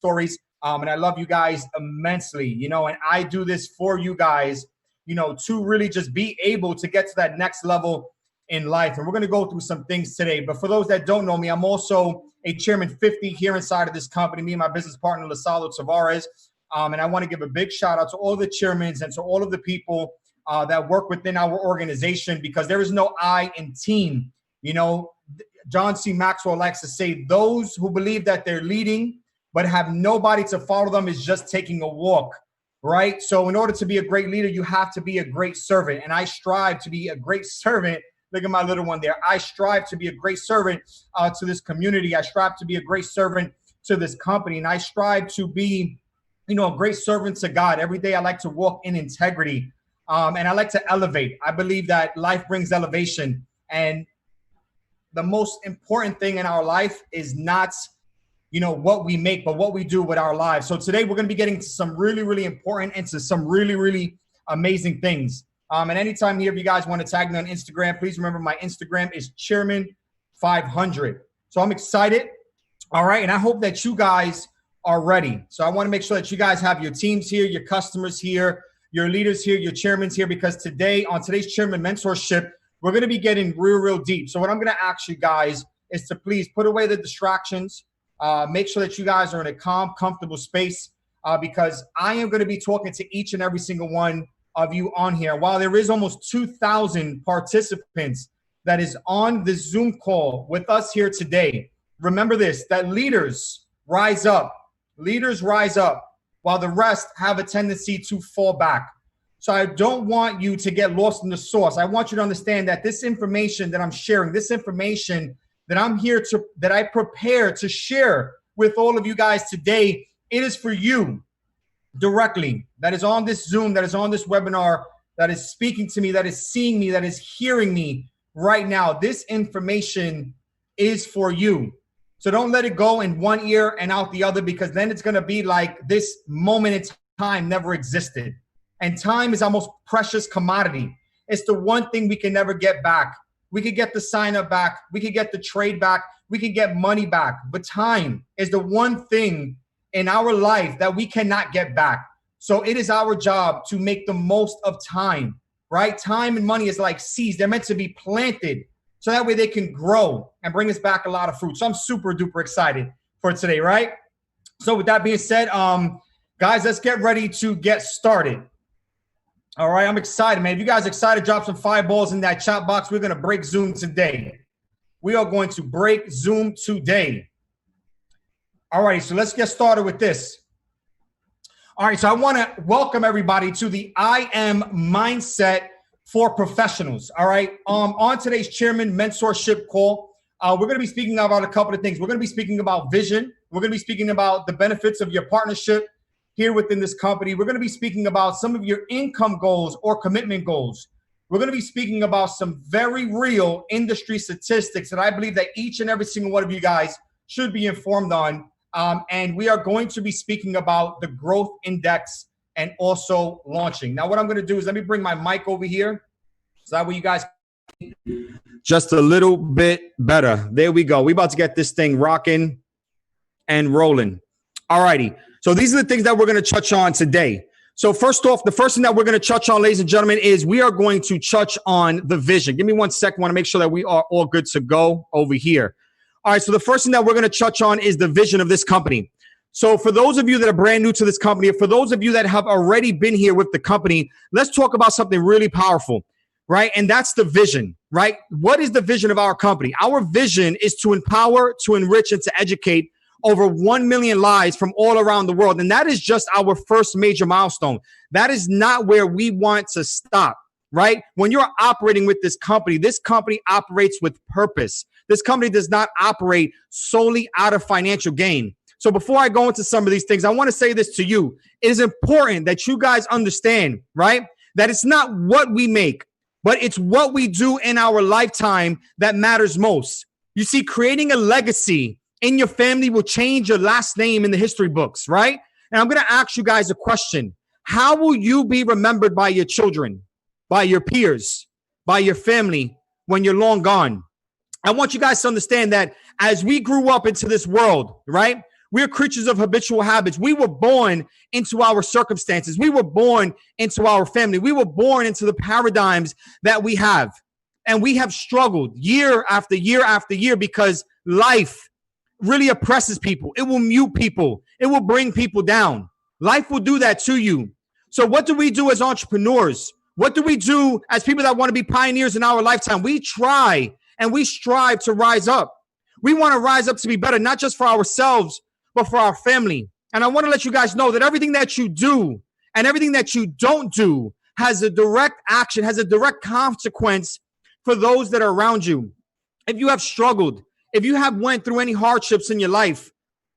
stories. And I love you guys immensely, you know, and I do this for you guys, you know, to really just be able to get to that next level in life. And we're going to go through some things today. But for those that don't know me, I'm also a Chairman 50 here inside of this company, me and my business partner, 𝐴𝐵𝐷𝐼𝐻 𝐂𝐵𝐷𝐼𝐻. And I want to give a big shout out to all the chairmen and to all of the people that work within our organization, because there is no I in team. You know, John C. Maxwell likes to say, those who believe that they're leading but have nobody to follow them is just taking a walk, right? So in order to be a great leader, you have to be a great servant. And I strive to be a great servant. Look at my little one there. I strive to be a great servant to this community. I strive to be a great servant to this company. And I strive to be, you know, a great servant to God. Every day I like to walk in integrity. And I like to elevate. I believe that life brings elevation. And the most important thing in our life is not, you know, what we make, but what we do with our lives. So today we're going to be getting to some really, really important and to some really, really amazing things. And anytime here, if you guys want to tag me on Instagram, please remember my Instagram is Chairman500. So I'm excited. All right. And I hope that you guys are ready. So I want to make sure that you guys have your teams here, your customers here, your leaders here, your chairmen here, because today on today's Chairman Mentorship, we're going to be getting real, real deep. So what I'm going to ask you guys is to please put away the distractions. Make sure that you guys are in a calm, comfortable space because I am going to be talking to each and every single one of you on here. While there is almost 2,000 participants that is on this Zoom call with us here today, remember this, that leaders rise up. Leaders rise up while the rest have a tendency to fall back. So I don't want you to get lost in the sauce. I want you to understand that this information that I'm sharing, this information that I'm here to, that I prepare to share with all of you guys today, it is for you directly. That is on this Zoom, that is on this webinar, that is speaking to me, that is seeing me, that is hearing me right now. This information is for you. So don't let it go in one ear and out the other, because then it's going to be like this moment in time never existed. And time is our most precious commodity. It's the one thing we can never get back. We could get the sign up back. We could get the trade back. We could get money back. But time is the one thing in our life that we cannot get back. So it is our job to make the most of time, right? Time and money is like seeds. They're meant to be planted so that way they can grow and bring us back a lot of fruit. So I'm super duper excited for today, right? So with that being said, guys, let's get ready to get started. All right, I'm excited, man. If you guys are excited, drop some fireballs in that chat box. We're going to break Zoom today. We are going to break Zoom today. All right, so let's get started with this. All right, so I want to welcome everybody to the I Am Mindset for Professionals. All right, on today's Chairman Mentorship call, we're going to be speaking about a couple of things. We're going to be speaking about vision. We're going to be speaking about the benefits of your partnership here within this company. We're going to be speaking about some of your income goals or commitment goals. We're going to be speaking about some very real industry statistics that I believe that each and every single one of you guys should be informed on. And we are going to be speaking about the growth index and also launching. Now, what I'm going to do is let me bring my mic over here. So that way you guys just a little bit better. There we go. We're about to get this thing rocking and rolling. All righty. So these are the things that we're going to touch on today. So first off, the first thing that we're going to touch on, ladies and gentlemen, is we are going to touch on the vision. Give me 1 second. I want to make sure that we are all good to go over here. All right. So the first thing that we're going to touch on is the vision of this company. So for those of you that are brand new to this company, or for those of you that have already been here with the company, let's talk about something really powerful, right? And that's the vision, right? What is the vision of our company? Our vision is to empower, to enrich, and to educate over 1 million lives from all around the world. And that is just our first major milestone. That is not where we want to stop, right? When you're operating with this company operates with purpose. This company does not operate solely out of financial gain. So before I go into some of these things, I want to say this to you. It is important that you guys understand, right? That it's not what we make, but it's what we do in our lifetime that matters most. You see, creating a legacy in your family will change your last name in the history books, right? And I'm going to ask you guys a question. How will you be remembered by your children, by your peers, by your family when you're long gone? I want you guys to understand that as we grew up into this world, right, We are creatures of habitual habits. We were born into our circumstances. We were born into our family. We were born into the paradigms that we have. And we have struggled year after year after year because life really oppresses people. It will mute people. It will bring people down. Life will do that to you. So what do we do as entrepreneurs? What do we do as people that want to be pioneers in our lifetime? We try and we strive to rise up. We want to rise up to be better, not just for ourselves, but for our family. And I want to let you guys know that everything that you do and everything that you don't do has a direct action, has a direct consequence for those that are around you. If you have struggled, if you have went through any hardships in your life,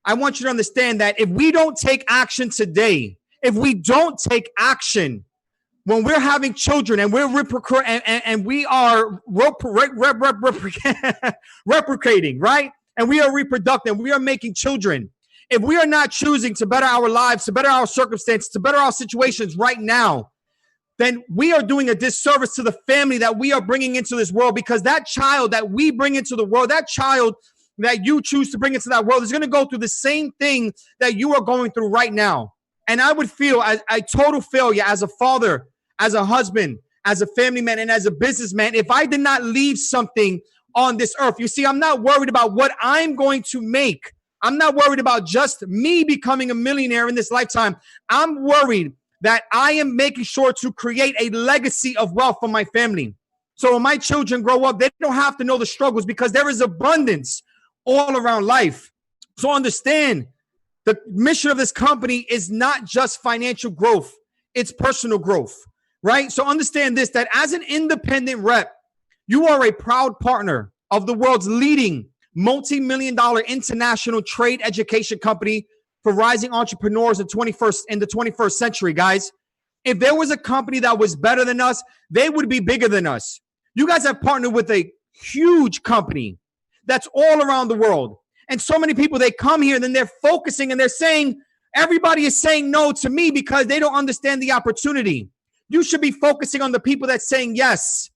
I want you to understand that if we don't take action today, if we don't take action when we're having children and we're and we are replicating, right? And we are reproductive, we are making children. If we are not choosing to better our lives, to better our circumstances, to better our situations right now, then we are doing a disservice to the family that we are bringing into this world, because that child that we bring into the world, that child that you choose to bring into that world is going to go through the same thing that you are going through right now. And I would feel a total failure as a father, as a husband, as a family man, and as a businessman if I did not leave something on this earth. You see, I'm not worried about what I'm going to make. I'm not worried about just me becoming a millionaire in this lifetime. I'm worried that I am making sure to create a legacy of wealth for my family. So when my children grow up, they don't have to know the struggles, because there is abundance all around life. So understand, the mission of this company is not just financial growth, it's personal growth, right? So understand this, that as an independent rep, you are a proud partner of the world's leading multi-million-dollar international trade education company for rising entrepreneurs in the 21st century, guys. If there was a company that was better than us, they would be bigger than us. You guys have partnered with a huge company that's all around the world. And so many people, they come here and then they're focusing and they're saying, everybody is saying no to me because they don't understand the opportunity. You should be focusing on the people that's saying yes.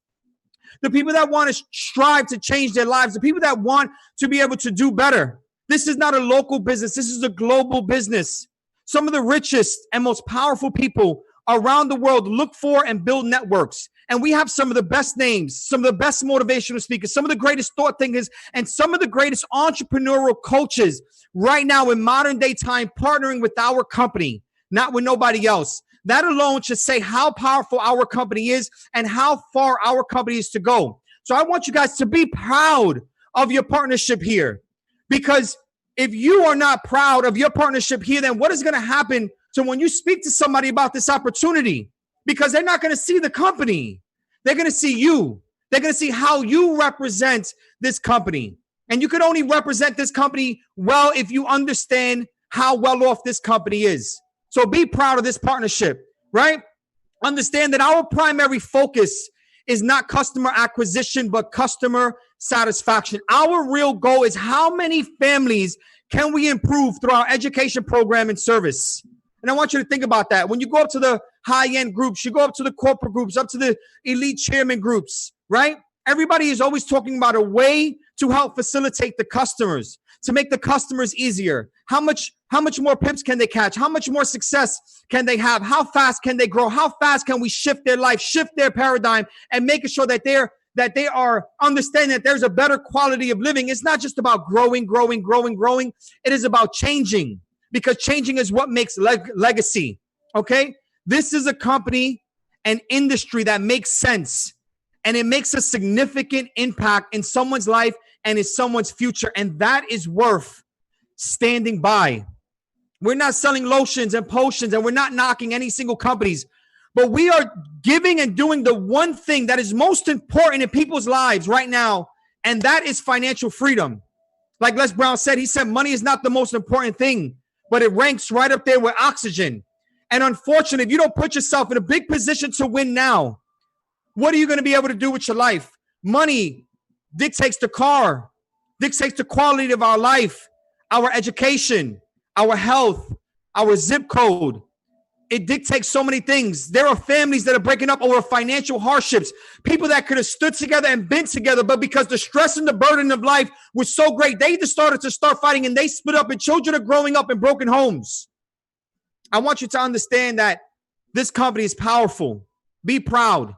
The people that want to strive to change their lives, the people that want to be able to do better. This is not a local business. This is a global business. Some of the richest and most powerful people around the world look for and build networks. And we have some of the best names, some of the best motivational speakers, some of the greatest thought thinkers, and some of the greatest entrepreneurial coaches right now in modern day time partnering with our company, not with nobody else. That alone should say how powerful our company is and how far our company is to go. So I want you guys to be proud of your partnership here, because if you are not proud of your partnership here, then what is going to happen to when you speak to somebody about this opportunity? Because they're not going to see the company. They're going to see you. They're going to see how you represent this company. And you can only represent this company well if you understand how well off this company is. So be proud of this partnership, right? Understand that our primary focus is not customer acquisition, but customer satisfaction. Our real goal is how many families can we improve through our education program and service? And I want you to think about that. When you go up to the high-end groups, you go up to the corporate groups, up to the elite chairman groups, right? Everybody is always talking about a way to help facilitate the customers, to make the customers easier. How much more pips can they catch? How much more success can they have? How fast can they grow? How fast can we shift their life, shift their paradigm, and making sure that they are understanding that there's a better quality of living. It's not just about growing. It is about changing, because changing is what makes legacy, okay? This is a company, an industry that makes sense, and it makes a significant impact in someone's life and in someone's future, and that is worth standing by. We're not selling lotions and potions, and we're not knocking any single companies, but we are giving and doing the one thing that is most important in people's lives right now, and that is financial freedom. Like Les Brown said, he said money is not the most important thing, but it ranks right up there with oxygen. And unfortunately, if you don't put yourself in a big position to win now, what are you going to be able to do with your life? Money dictates the car, dictates the quality of our life, our education, our health, our zip code. it dictates so many things. There are families that are breaking up over financial hardships, people that could have stood together and been together, but because the stress and the burden of life was so great, they just started to start fighting and they split up, and children are growing up in broken homes. I want you to understand that this company is powerful. Be proud,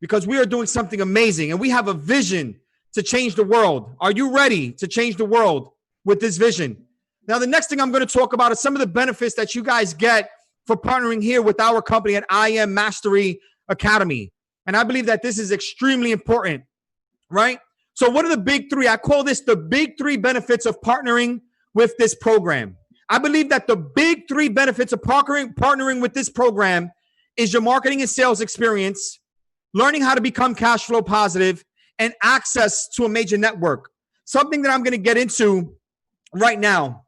because we are doing something amazing and we have a vision to change the world. Are you ready to change the world with this vision? Now, the next thing I'm going to talk about is some of the benefits that you guys get for partnering here with our company at I Am Mastery Academy. And I believe that this is extremely important, right? So what are the big three? I call this the big three benefits of partnering with this program. I believe that the big three benefits of partnering with this program is your marketing and sales experience, learning how to become cash flow positive, and access to a major network. Something that I'm going to get into right now.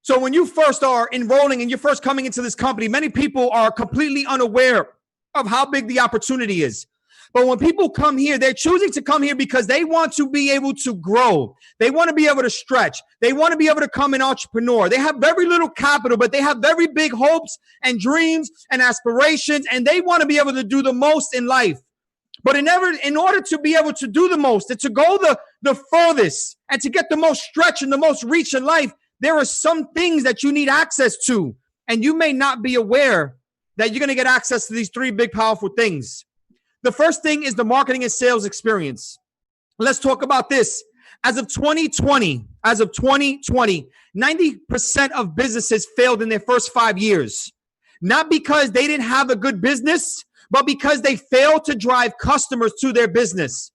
So when you first are enrolling and you're first coming into this company, many people are completely unaware of how big the opportunity is. But when people come here, they're choosing to come here because they want to be able to grow. They want to be able to stretch. They want to be able to become an entrepreneur. They have very little capital, but they have very big hopes and dreams and aspirations, and they want to be able to do the most in life. But in order to be able to do the most and to go the furthest and to get the most stretch and the most reach in life, there are some things that you need access to. And you may not be aware that you're going to get access to these three big, powerful things. The first thing is the marketing and sales experience. Let's talk about this. As of 2020, 90% of businesses failed in their first 5 years. Not because they didn't have a good business, but because they failed to drive customers to their business.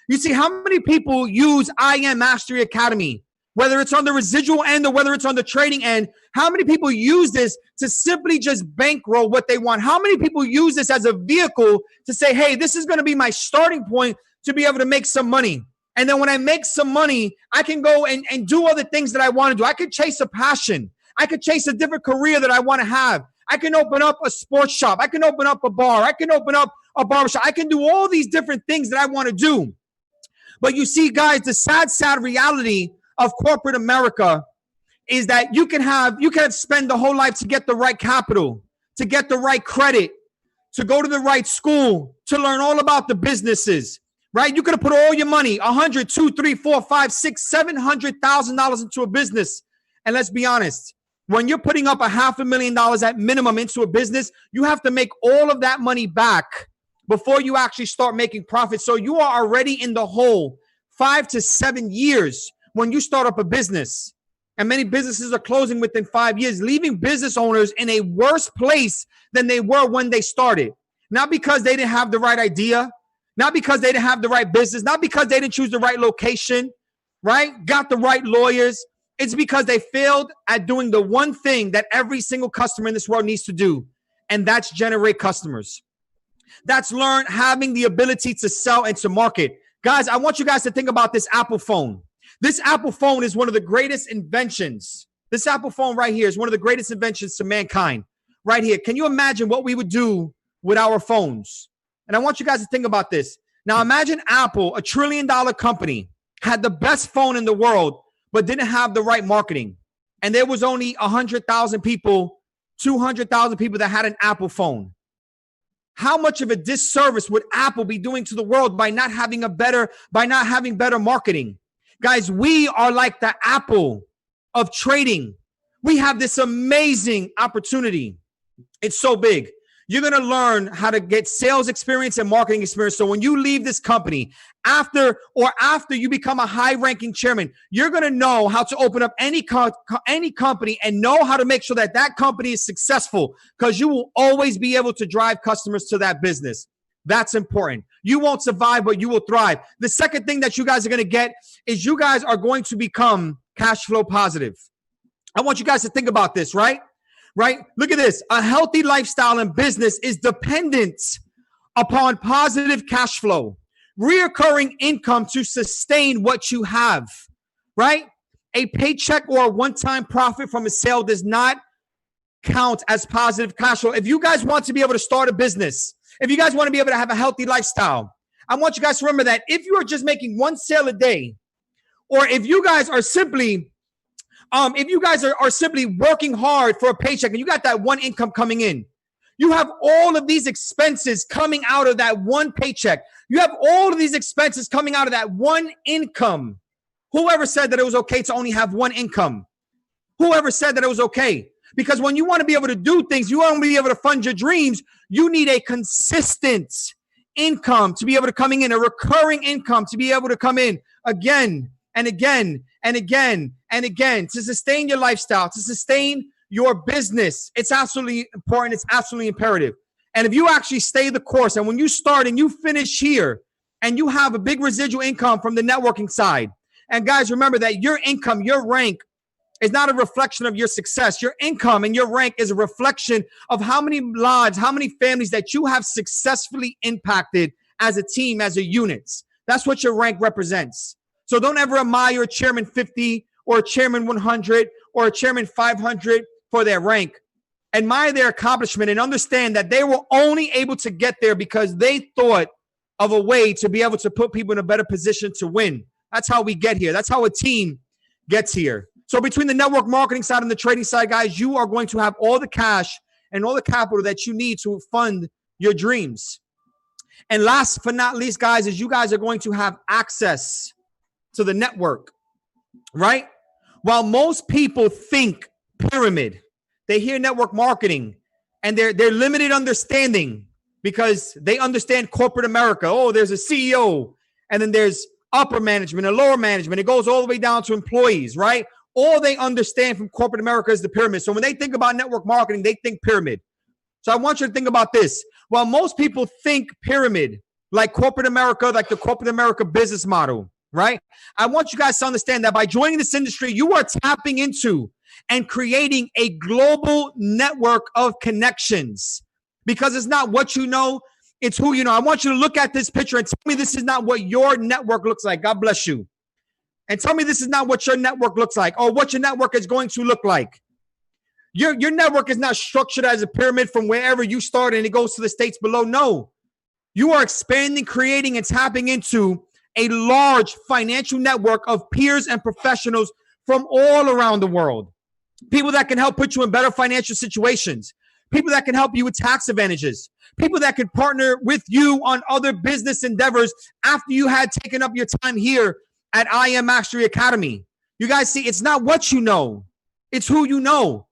You see, how many people use I Am Mastery Academy, whether it's on the residual end or whether it's on the trading end? How many people use this to simply just bankroll what they want? How many people use this as a vehicle to say, hey, this is going to be my starting point to be able to make some money? And then when I make some money, I can go and do other things that I want to do. I could chase a passion. I could chase a different career that I want to have. I can open up a sports shop. I can open up a bar. I can open up a barbershop. I can do all these different things that I want to do. But you see, guys, the sad reality of corporate America is that you can spend the whole life to get the right capital, to get the right credit, to go to the right school, to learn all about the businesses, right? You could have put all your money, $100,000, $200,000, $300,000, $400,000, $500,000, $700,000 into a business. And let's be honest, when you're putting up $500,000 at minimum into a business, you have to make all of that money back before you actually start making profits. So you are already in the hole 5 to 7 years when you start up a business. And many businesses are closing within 5 years, leaving business owners in a worse place than they were when they started. Not because they didn't have the right idea, not because they didn't have the right business, not because they didn't choose the right location, right? Got the right lawyers. It's because they failed at doing the one thing that every single customer in this world needs to do, and that's generate customers. That's having the ability to sell and to market. Guys, I want you guys to think about this Apple phone. This Apple phone is one of the greatest inventions. This Apple phone right here is one of the greatest inventions to mankind. Right here. Can you imagine what we would do with our phones? And I want you guys to think about this. Now imagine Apple, $1 trillion company, had the best phone in the world, but didn't have the right marketing. And there was only 100,000 people, 200,000 people that had an Apple phone. How much of a disservice would Apple be doing to the world by not having better marketing? Guys, we are like the Apple of trading. We have this amazing opportunity. It's so big. You're going to learn how to get sales experience and marketing experience. So when you leave this company, after you become a high-ranking chairman, you're going to know how to open up any company and know how to make sure that company is successful, because you will always be able to drive customers to that business. That's important. You won't survive, but you will thrive. The second thing that you guys are going to get is you guys are going to become cash flow positive. I want you guys to think about this, right? Look at this. A healthy lifestyle in business is dependent upon positive cash flow, reoccurring income to sustain what you have, right? A paycheck or a one-time profit from a sale does not count as positive cash flow. If you guys want to be able to start a business, if you guys want to be able to have a healthy lifestyle, I want you guys to remember that if you are just making one sale a day, or if you guys are simply If you guys are simply working hard for a paycheck and you got that one income coming in, you have all of these expenses coming out of that one paycheck. You have all of these expenses coming out of that one income. Whoever said that it was okay to only have one income? Whoever said that it was okay? Because when you want to be able to do things, you want to be able to fund your dreams, you need a consistent income to be able to come in, a recurring income to be able to come in again and again and again and again to sustain your lifestyle, to sustain your business. It's absolutely important. It's absolutely imperative. And if you actually stay the course, and when you start and you finish here and you have a big residual income from the networking side, and guys, remember that your income, your rank is not a reflection of your success. Your income and your rank is a reflection of how many lives, how many families that you have successfully impacted as a team, as a unit. That's what your rank represents. So don't ever admire a Chairman 50 or a Chairman 100 or a Chairman 500 for their rank. Admire their accomplishment and understand that they were only able to get there because they thought of a way to be able to put people in a better position to win. That's how we get here. That's how a team gets here. So between the network marketing side and the trading side, guys, you are going to have all the cash and all the capital that you need to fund your dreams. And last but not least, guys, is you guys are going to have access to the network, right? While most people think pyramid, they hear network marketing and they're limited understanding because they understand corporate America. Oh, there's a CEO and then there's upper management and lower management. It goes all the way down to employees, right? All they understand from corporate America is the pyramid. So when they think about network marketing, they think pyramid. So I want you to think about this. While most people think pyramid, like corporate America, like the corporate America business model, right? I want you guys to understand that by joining this industry, you are tapping into and creating a global network of connections, because it's not what you know, it's who you know. I want you to look at this picture and tell me this is not what your network looks like. God bless you. And tell me this is not what your network looks like or what your network is going to look like. Your network is not structured as a pyramid from wherever you start and it goes to the states below. No, you are expanding, creating, and tapping into a large financial network of peers and professionals from all around the world. People that can help put you in better financial situations. People that can help you with tax advantages. People that can partner with you on other business endeavors after you had taken up your time here at I Am Mastery Academy. You guys see, it's not what you know, it's who you know.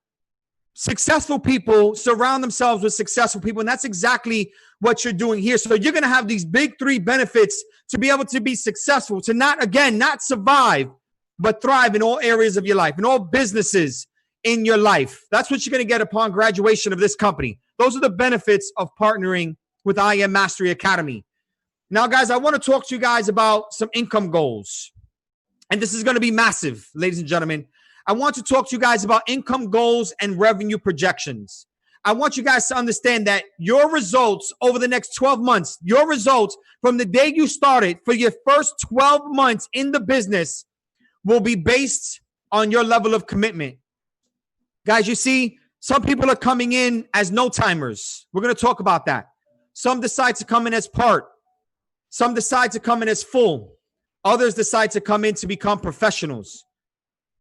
Successful people surround themselves with successful people, and that's exactly what you're doing here. So you're going to have these big three benefits to be able to be successful, to not survive, but thrive in all areas of your life, in all businesses in your life. That's what you're going to get upon graduation of this company. Those are the benefits of partnering with I Am Mastery Academy. Now, guys, I want to talk to you guys about some income goals. And this is going to be massive, ladies and gentlemen. I want to talk to you guys about income goals and revenue projections. I want you guys to understand that your results over the next 12 months, your results from the day you started for your first 12 months in the business will be based on your level of commitment. Guys, you see, some people are coming in as no-timers. We're going to talk about that. Some decide to come in as part. Some decide to come in as full. Others decide to come in to become professionals.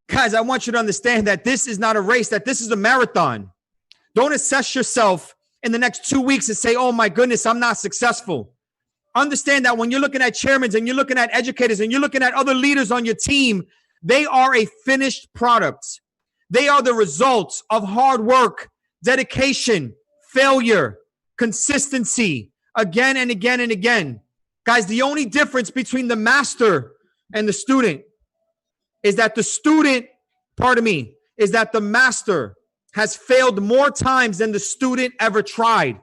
Guys, I want you to understand that this is not a race, that this is a marathon. Don't assess yourself in the next 2 weeks and say, oh my goodness, I'm not successful. Understand that when you're looking at chairmen and you're looking at educators and you're looking at other leaders on your team, they are a finished product. They are the results of hard work, dedication, failure, consistency, again and again and again. Guys, the only difference between the master and the student is that the student, is that the master has failed more times than the student ever tried.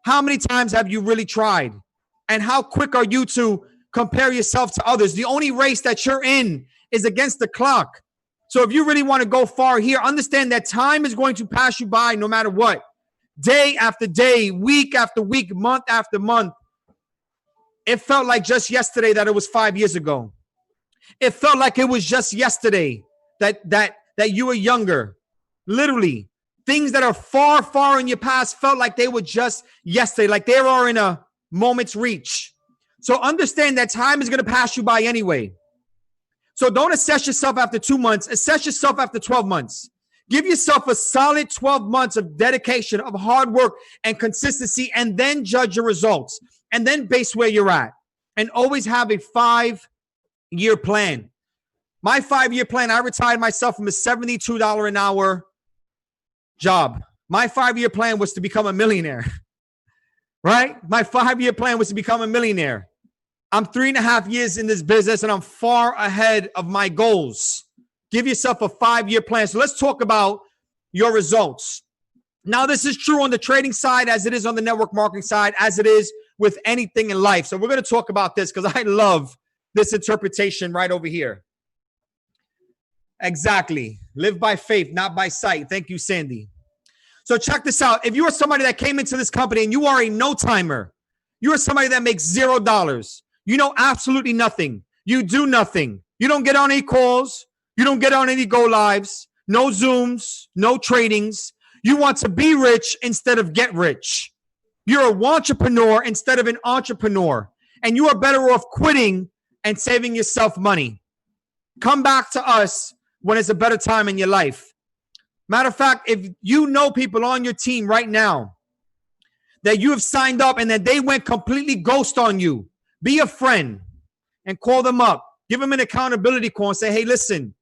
How many times have you really tried? And how quick are you to compare yourself to others? The only race that you're in is against the clock. So if you really want to go far here, understand that time is going to pass you by no matter what. Day after day, week after week, month after month. It felt like just yesterday that it was 5 years ago. It felt like it was just yesterday that you were younger. Literally, things that are far, far in your past felt like they were just yesterday, like they are in a moment's reach. So understand that time is going to pass you by anyway. So don't assess yourself after 2 months. Assess yourself after 12 months. Give yourself a solid 12 months of dedication, of hard work and consistency, and then judge your results. And then base where you're at. And always have a 5-year plan. My 5-year plan, I retired myself from a $72 an hour job. My 5-year plan was to become a millionaire. Right? My 5-year plan was to become a millionaire. I'm 3.5 years in this business and I'm far ahead of my goals. Give yourself a 5-year plan. So let's talk about your results. Now, this is true on the trading side as it is on the network marketing side, as it is with anything in life. So we're going to talk about this because I love this interpretation right over here. Exactly. Live by faith, not by sight. Thank you, Sandy. So check this out. If you are somebody that came into this company and you are a no-timer, you are somebody that makes $0. You know absolutely nothing. You do nothing. You don't get on any calls. You don't get on any go lives. No Zooms, no tradings. You want to be rich instead of get rich. You're a wantrepreneur instead of an entrepreneur. And you are better off quitting and saving yourself money. Come back to us when it's a better time in your life. Matter of fact, if you know people on your team right now that you have signed up and that they went completely ghost on you, be a friend and call them up. Give them an accountability call and say, hey, listen,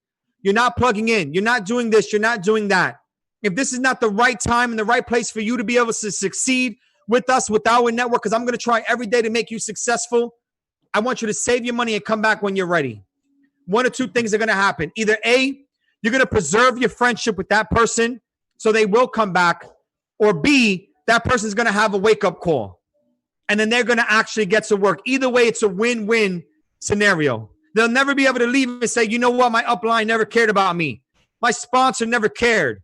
you're not plugging in. You're not doing this. You're not doing that. If this is not the right time and the right place for you to be able to succeed with us, with our network, because I'm going to try every day to make you successful, I want you to save your money and come back when you're ready. One or two things are going to happen. Either A, you're going to preserve your friendship with that person so they will come back, or B, that person's going to have a wake-up call. And then they're going to actually get to work. Either way, it's a win-win scenario. They'll never be able to leave and say, you know what, my upline never cared about me. My sponsor never cared.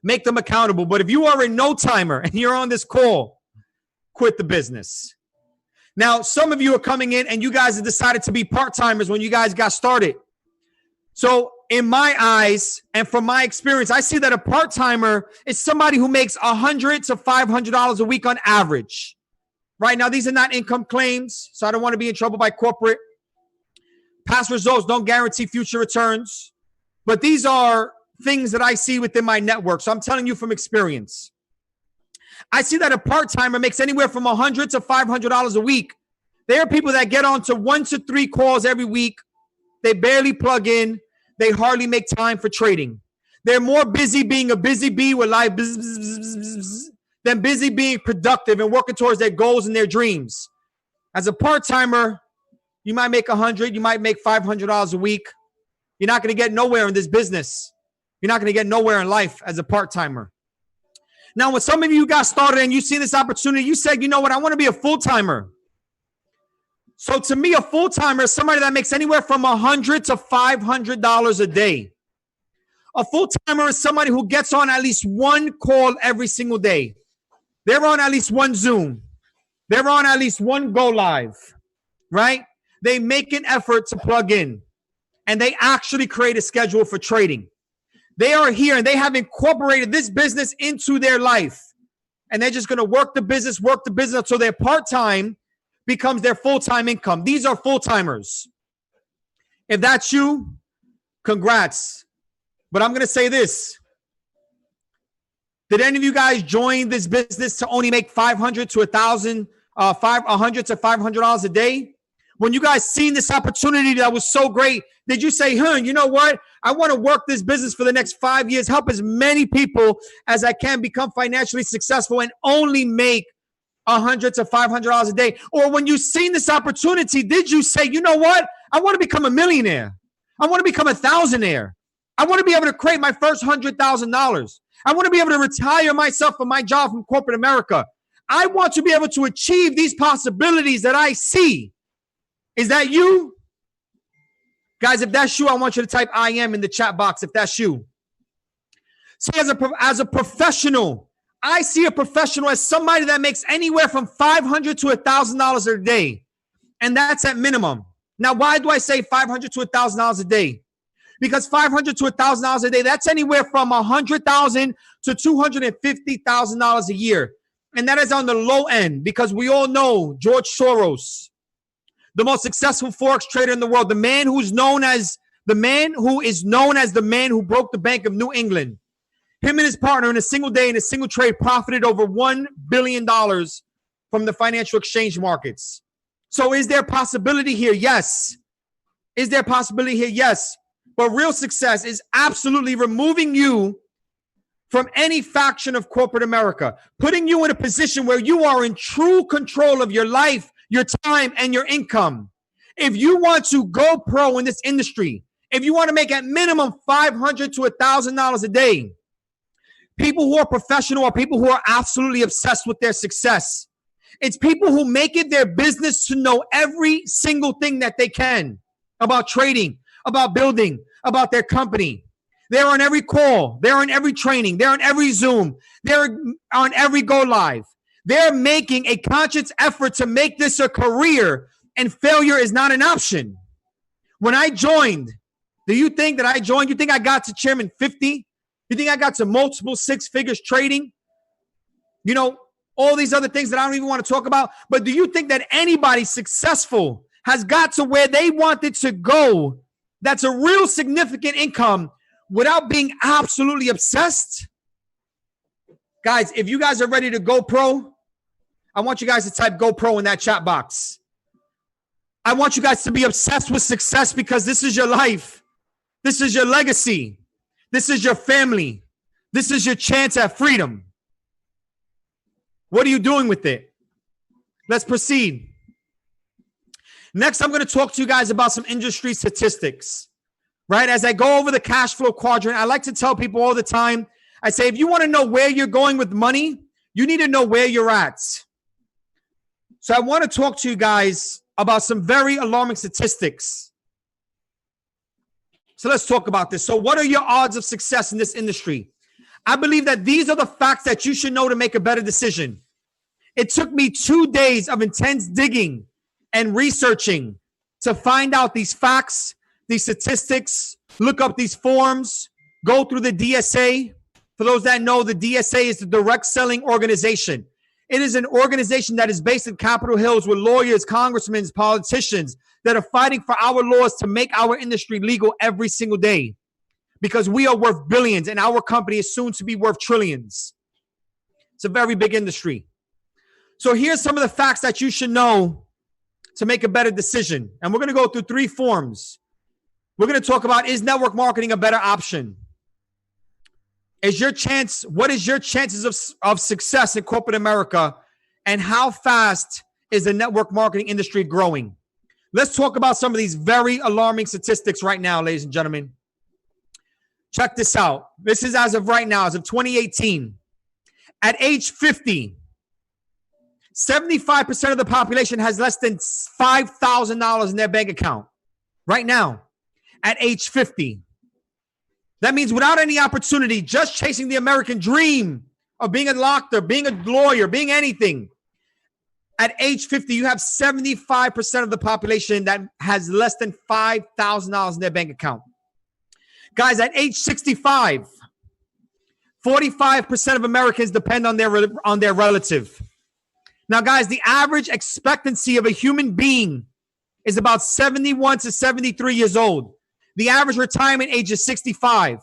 Make them accountable. But if you are a no-timer and you're on this call, quit the business. Now, some of you are coming in and you guys have decided to be part-timers when you guys got started. So in my eyes and from my experience, I see that a part-timer is somebody who makes $100 to $500 a week on average. Right now, these are not income claims, so I don't want to be in trouble by corporate. Past results don't guarantee future returns, but these are things that I see within my network. So I'm telling you from experience. I see that a part-timer makes anywhere from $100 to $500 a week. There are people that get on to 1 to 3 calls every week. They barely plug in. They hardly make time for trading. They're more busy being a busy bee with life than busy being productive and working towards their goals and their dreams. As a part-timer, you might make $100, you might make $500 a week. You're not going to get nowhere in this business. You're not going to get nowhere in life as a part-timer. Now, when some of you got started and you see this opportunity, you said, you know what, I want to be a full-timer. So to me, a full-timer is somebody that makes anywhere from $100 to $500 a day. A full-timer is somebody who gets on at least one call every single day. They're on at least one Zoom. They're on at least one Go Live, right? They make an effort to plug in, and they actually create a schedule for trading. They are here, and they have incorporated this business into their life, and they're just going to work the business until their part-time becomes their full-time income. These are full-timers. If that's you, congrats. But I'm going to say this. Did any of you guys join this business to only make $500 to $1,000, $100 to $500 a day? When you guys seen this opportunity that was so great, did you say, you know what? I want to work this business for the next 5 years, help as many people as I can become financially successful and only make $100 to $500 a day? Or when you seen this opportunity, did you say, you know what? I want to become a millionaire. I want to become a thousandaire. I want to be able to create my first $100,000. I want to be able to retire myself from my job from corporate America. I want to be able to achieve these possibilities that I see. Is that you? Guys, if that's you, I want you to type I am in the chat box if that's you. See, as a professional, I see a professional as somebody that makes anywhere from $500 to $1,000 a day. And that's at minimum. Now, why do I say $500 to $1,000 a day? Because $500 to $1,000 a day, that's anywhere from $100,000 to $250,000 a year. And that is on the low end because we all know George Soros, the most successful Forex trader in the world, the man who's known as the man who is known as the man who broke the Bank of New England. Him and his partner in a single day, in a single trade, profited over $1 billion from the financial exchange markets. So is there possibility here? Yes. Is there possibility here? Yes. But real success is absolutely removing you from any faction of corporate America, putting you in a position where you are in true control of your life, your time, and your income. If you want to go pro in this industry, if you want to make at minimum $500 to $1,000 a day, people who are professional are people who are absolutely obsessed with their success. It's people who make it their business to know every single thing that they can about trading, about building, about their company. They're on every call. They're on every training. They're on every Zoom. They're on every go live. They're making a conscious effort to make this a career, and failure is not an option. When I joined, do you think that I joined? You think I got to Chairman 50? You think I got to multiple six figures trading? You know, all these other things that I don't even want to talk about. But do you think that anybody successful has got to where they wanted to go, that's a real significant income, without being absolutely obsessed? Guys, if you guys are ready to go pro, I want you guys to type "Go Pro" in that chat box. I want you guys to be obsessed with success, because this is your life. This is your legacy. This is your family. This is your chance at freedom. What are you doing with it? Let's proceed. Next, I'm going to talk to you guys about some industry statistics, right? As I go over the cash flow quadrant, I like to tell people all the time, I say, if you want to know where you're going with money, you need to know where you're at. So I want to talk to you guys about some very alarming statistics. So let's talk about this. So what are your odds of success in this industry? I believe that these are the facts that you should know to make a better decision. It took me 2 days of intense digging and researching to find out these facts, these statistics, look up these forms, go through the DSA. For those that know, the DSA is the Direct Selling Organization. It is an organization that is based in Capitol Hills with lawyers, congressmen, politicians that are fighting for our laws to make our industry legal every single day, because we are worth billions and our company is soon to be worth trillions. It's a very big industry. So here's some of the facts that you should know to make a better decision. And we're going to go through 3 forms. We're going to talk about, is network marketing a better option? What is your chances of success in corporate America? And how fast is the network marketing industry growing? Let's talk about some of these very alarming statistics right now, ladies and gentlemen. Check this out. This is as of right now, as of 2018. At age 50, 75% of the population has less than $5,000 in their bank account. Right now, at age 50. That means without any opportunity, just chasing the American dream of being a doctor, being a lawyer, being anything. At age 50, you have 75% of the population that has less than $5,000 in their bank account. Guys, at age 65, 45% of Americans depend on their relative. Now, guys, the average expectancy of a human being is about 71 to 73 years old. The average retirement age is 65.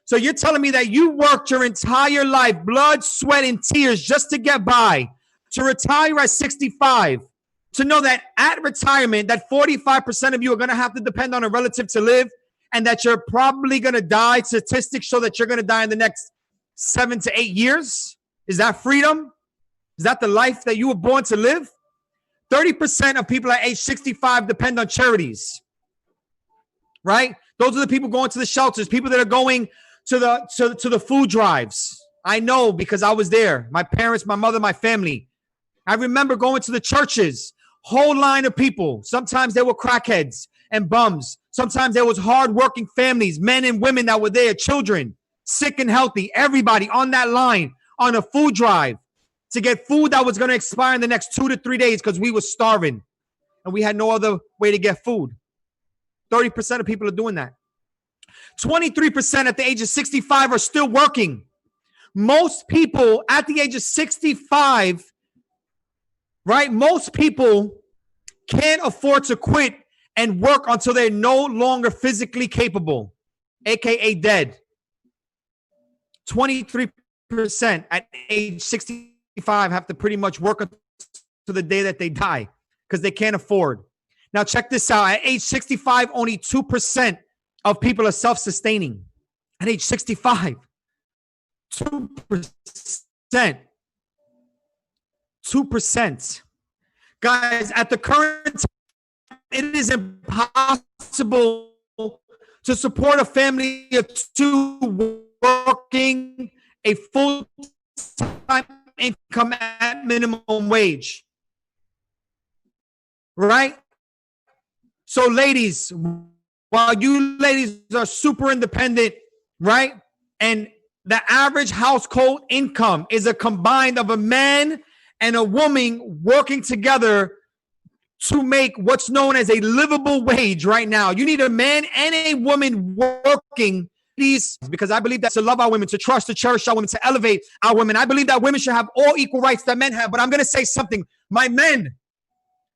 So you're telling me that you worked your entire life, blood, sweat, and tears just to get by, to retire at 65, to know that at retirement, that 45% of you are going to have to depend on a relative to live, and that you're probably going to die. Statistics show that you're going to die in the next 7 to 8 years. Is that freedom? Is that the life that you were born to live? 30% of people at age 65 depend on charities, right? Those are the people going to the shelters, people that are going to the food drives. I know, because I was there. My parents, my mother, my family. I remember going to the churches, whole line of people. Sometimes they were crackheads and bums. Sometimes there was hardworking families, men and women that were there, children, sick and healthy, everybody on that line on a food drive to get food that was going to expire in the next 2 to 3 days because we were starving and we had no other way to get food. 30% of people are doing that. 23% at the age of 65 are still working. Most people at the age of 65, right? Most people can't afford to quit and work until they're no longer physically capable, aka dead. 23% at age 65 have to pretty much work until the day that they die because they can't afford. Now check this out. At age 65, only 2% of people are self-sustaining. At age 65, 2%. 2%. Guys, at the current time, it is impossible to support a family of two working a full-time income at minimum wage. Right? So ladies, while you ladies are super independent, right? And the average household income is a combined of a man and a woman working together to make what's known as a livable wage right now. You need a man and a woman working these, because I believe that to love our women, to trust, to cherish our women, to elevate our women. I believe that women should have all equal rights that men have. But I'm going to say something. My men,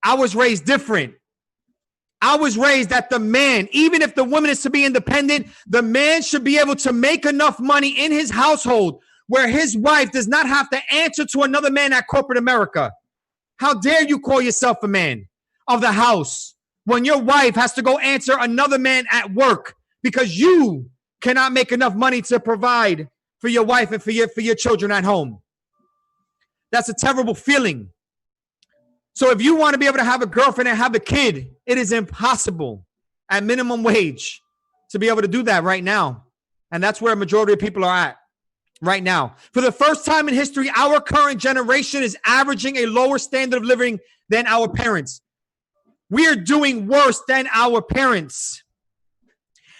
I was raised different. I was raised that the man, even if the woman is to be independent, the man should be able to make enough money in his household where his wife does not have to answer to another man at corporate America. How dare you call yourself a man of the house when your wife has to go answer another man at work because you cannot make enough money to provide for your wife and for your children at home? That's a terrible feeling. So if you want to be able to have a girlfriend and have a kid, it is impossible at minimum wage to be able to do that right now. And that's where a majority of people are at right now. For the first time in history, our current generation is averaging a lower standard of living than our parents. We are doing worse than our parents.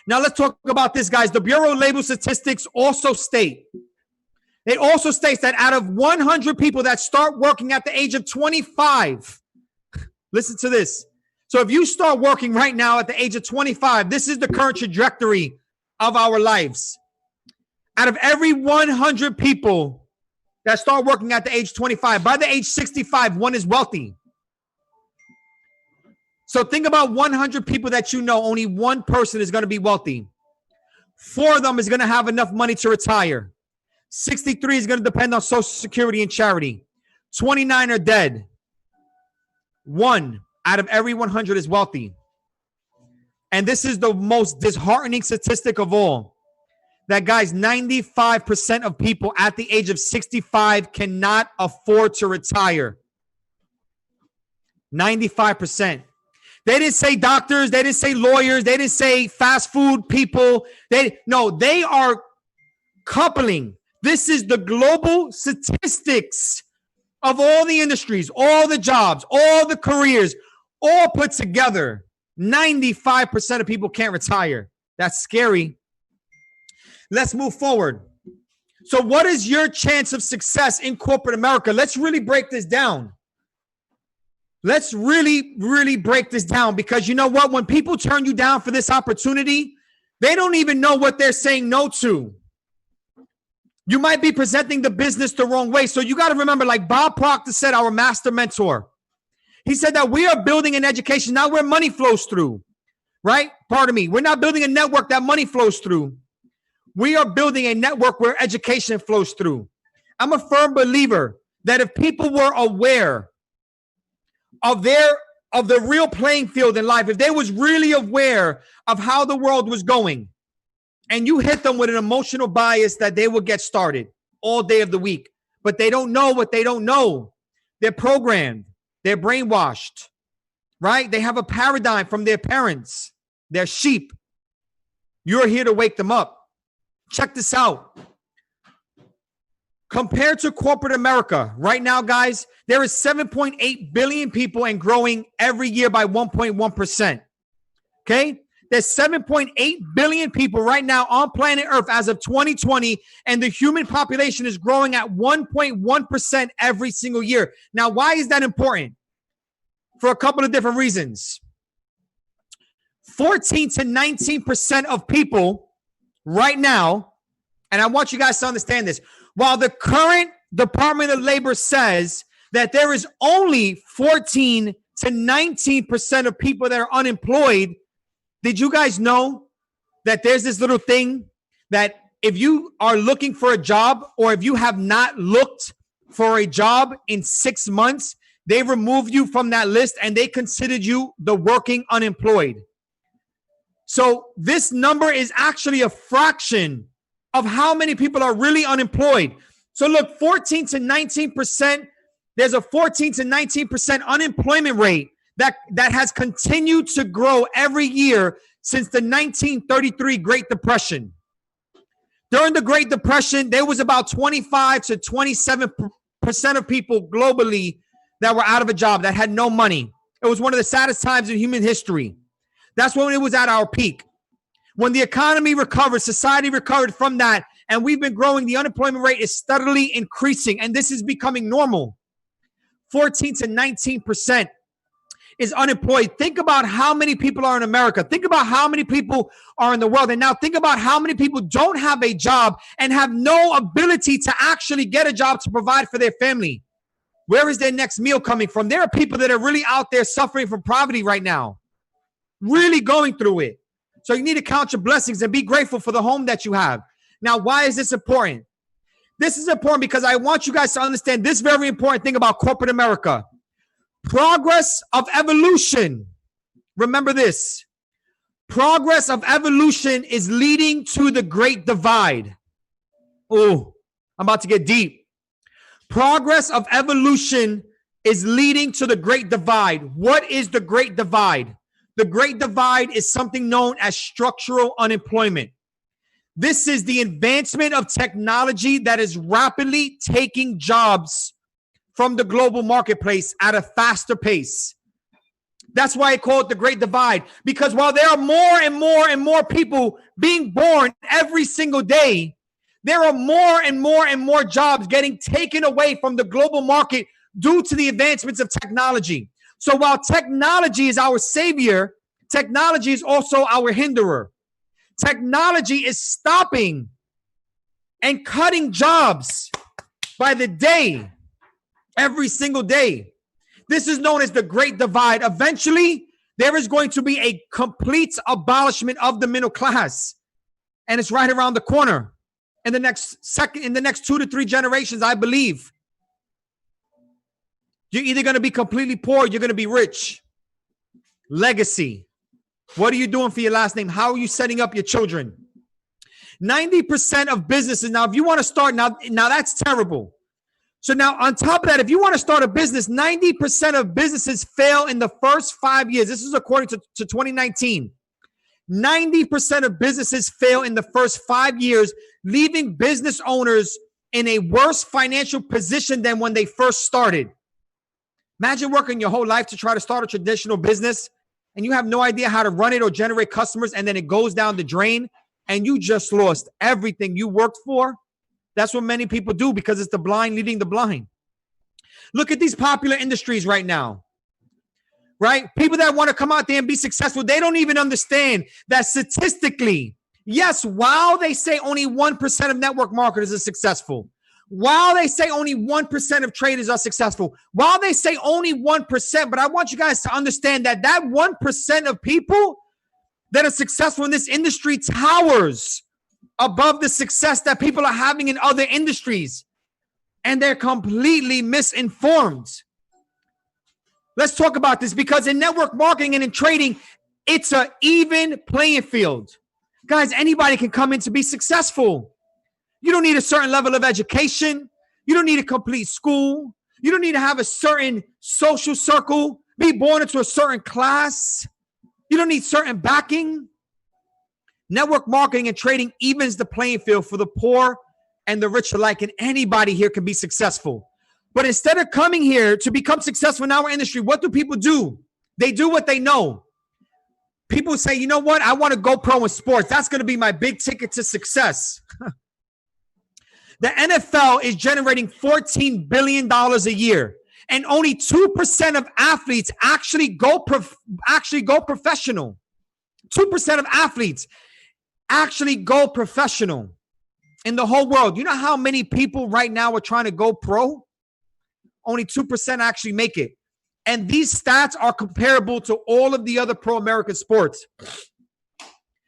Now let's talk about this, guys. The Bureau of Labor Statistics also states that out of 100 people that start working at the age of 25, listen to this. So if you start working right now at the age of 25, this is the current trajectory of our lives. Out of every 100 people that start working at the age 25, by the age 65, one is wealthy. So think about 100 people that you know, only one person is going to be wealthy. 4 of them is going to have enough money to retire. 63 is going to depend on Social Security and charity. 29 are dead. 1 out of every 100 is wealthy. And this is the most disheartening statistic of all. That, guys, 95% of people at the age of 65 cannot afford to retire. 95%. They didn't say doctors. They didn't say lawyers. They didn't say fast food people. They are coupling. This is the global statistics of all the industries, all the jobs, all the careers, all put together. 95% of people can't retire. That's scary. Let's move forward. So what is your chance of success in corporate America? Let's really break this down. Let's really, really break this down, because you know what? When people turn you down for this opportunity, they don't even know what they're saying no to. You might be presenting the business the wrong way. So you got to remember, like Bob Proctor said, our master mentor, he said that we are building an education now where money flows through, right? Pardon me. We're not building a network that money flows through. We are building a network where education flows through. I'm a firm believer that if people were aware of the real playing field in life, if they was really aware of how the world was going, and you hit them with an emotional bias, that they will get started all day of the week. But they don't know what they don't know. They're programmed. They're brainwashed, right? They have a paradigm from their parents. They're sheep. You're here to wake them up. Check this out. Compared to corporate America, right now, guys, there is 7.8 billion people and growing every year by 1.1%. Okay? There's 7.8 billion people right now on planet Earth as of 2020, and the human population is growing at 1.1% every single year. Now, why is that important? For a couple of different reasons. 14 to 19% of people right now, and I want you guys to understand this, while the current Department of Labor says that there is only 14 to 19% of people that are unemployed, did you guys know that there's this little thing that if you are looking for a job or if you have not looked for a job in 6 months, they remove you from that list and they considered you the working unemployed. So this number is actually a fraction of how many people are really unemployed. So look, 14 to 19%, there's a 14 to 19% unemployment rate that has continued to grow every year since the 1933 Great Depression. During the Great Depression, there was about 25 to 27% of people globally that were out of a job, that had no money. It was one of the saddest times in human history. That's when it was at our peak. When the economy recovered, society recovered from that, and we've been growing, the unemployment rate is steadily increasing, and this is becoming normal. 14 to 19% is unemployed. Think about how many people are in America. Think about how many people are in the world. And now think about how many people don't have a job and have no ability to actually get a job to provide for their family. Where is their next meal coming from? There are people that are really out there suffering from poverty right now, really going through it. So you need to count your blessings and be grateful for the home that you have. Now, why is this important? This is important because I want you guys to understand this very important thing about corporate America. Progress of evolution. Remember this. Progress of evolution is leading to the Great Divide. Oh, I'm about to get deep. Progress of evolution is leading to the Great Divide. What is the Great Divide? The Great Divide is something known as structural unemployment. This is the advancement of technology that is rapidly taking jobs from the global marketplace at a faster pace. That's why I call it the Great Divide, because while there are more and more and more people being born every single day, there are more and more and more jobs getting taken away from the global market due to the advancements of technology. So while technology is our savior, technology is also our hinderer. Technology is stopping and cutting jobs by the day, every single day. This is known as the Great Divide. Eventually, there is going to be a complete abolishment of the middle class. And it's right around the corner in the next 2 to 3 generations, I believe. You're either going to be completely poor or you're going to be rich. Legacy. What are you doing for your last name? How are you setting up your children? 90% of businesses. Now, if you want to start, now that's terrible. So now on top of that, if you want to start a business, 90% of businesses fail in the first 5 years. This is according to 2019. 90% of businesses fail in the first 5 years, leaving business owners in a worse financial position than when they first started. Imagine working your whole life to try to start a traditional business and you have no idea how to run it or generate customers, and then it goes down the drain and you just lost everything you worked for. That's what many people do because it's the blind leading the blind. Look at these popular industries right now, right? People that want to come out there and be successful, they don't even understand that statistically, yes, while they say only 1% of network marketers are successful, while they say only 1% of traders are successful, while they say only 1%, but I want you guys to understand that that 1% of people that are successful in this industry towers above the success that people are having in other industries. And they're completely misinformed. Let's talk about this because in network marketing and in trading, it's an even playing field. Guys, anybody can come in to be successful. You don't need a certain level of education. You don't need a complete school. You don't need to have a certain social circle, be born into a certain class. You don't need certain backing. Network marketing and trading evens the playing field for the poor and the rich alike, and anybody here can be successful. But instead of coming here to become successful in our industry, what do people do? They do what they know. People say, you know what? I want to go pro in sports. That's going to be my big ticket to success. The NFL is generating $14 billion a year, and only 2% of athletes actually go professional. 2% of athletes actually go professional in the whole world. You know how many people right now are trying to go pro? Only 2% actually make it. And these stats are comparable to all of the other pro-American sports,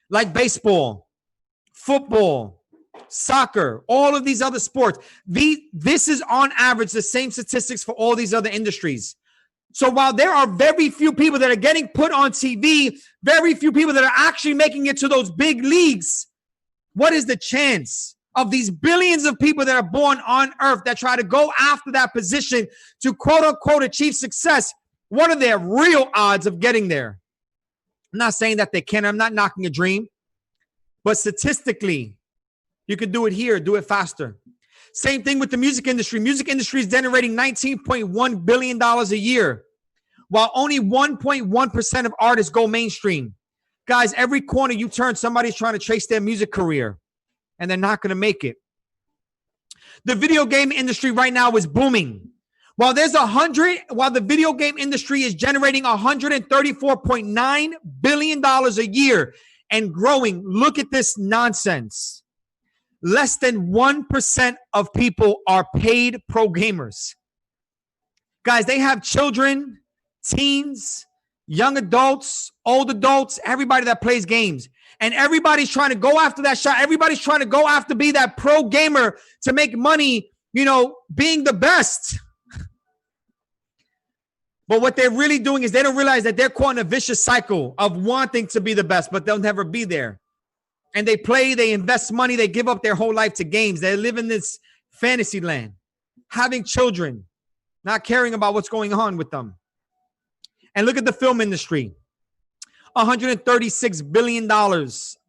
like baseball, football, soccer, all of these other sports. This is on average the same statistics for all these other industries. So while there are very few people that are getting put on TV, very few people that are actually making it to those big leagues, what is the chance of these billions of people that are born on earth that try to go after that position to quote unquote achieve success? What are their real odds of getting there? I'm not saying that they can. I'm not knocking a dream. But statistically, you can do it here, do it faster. Same thing with the music industry. Music industry is generating $19.1 billion a year, while only 1.1% of artists go mainstream. Guys, every corner you turn, somebody's trying to trace their music career, and they're not going to make it. The video game industry right now is booming. While the video game industry is generating $134.9 billion a year and growing, look at this nonsense. Less than 1% of people are paid pro gamers. Guys, they have children, teens, young adults, old adults, everybody that plays games. And everybody's trying to go after that shot. Everybody's trying to go after be that pro gamer to make money, being the best. But what they're really doing is they don't realize that they're caught in a vicious cycle of wanting to be the best, but they'll never be there. And they play, they invest money, they give up their whole life to games. They live in this fantasy land, having children, not caring about what's going on with them. And look at the film industry. $136 billion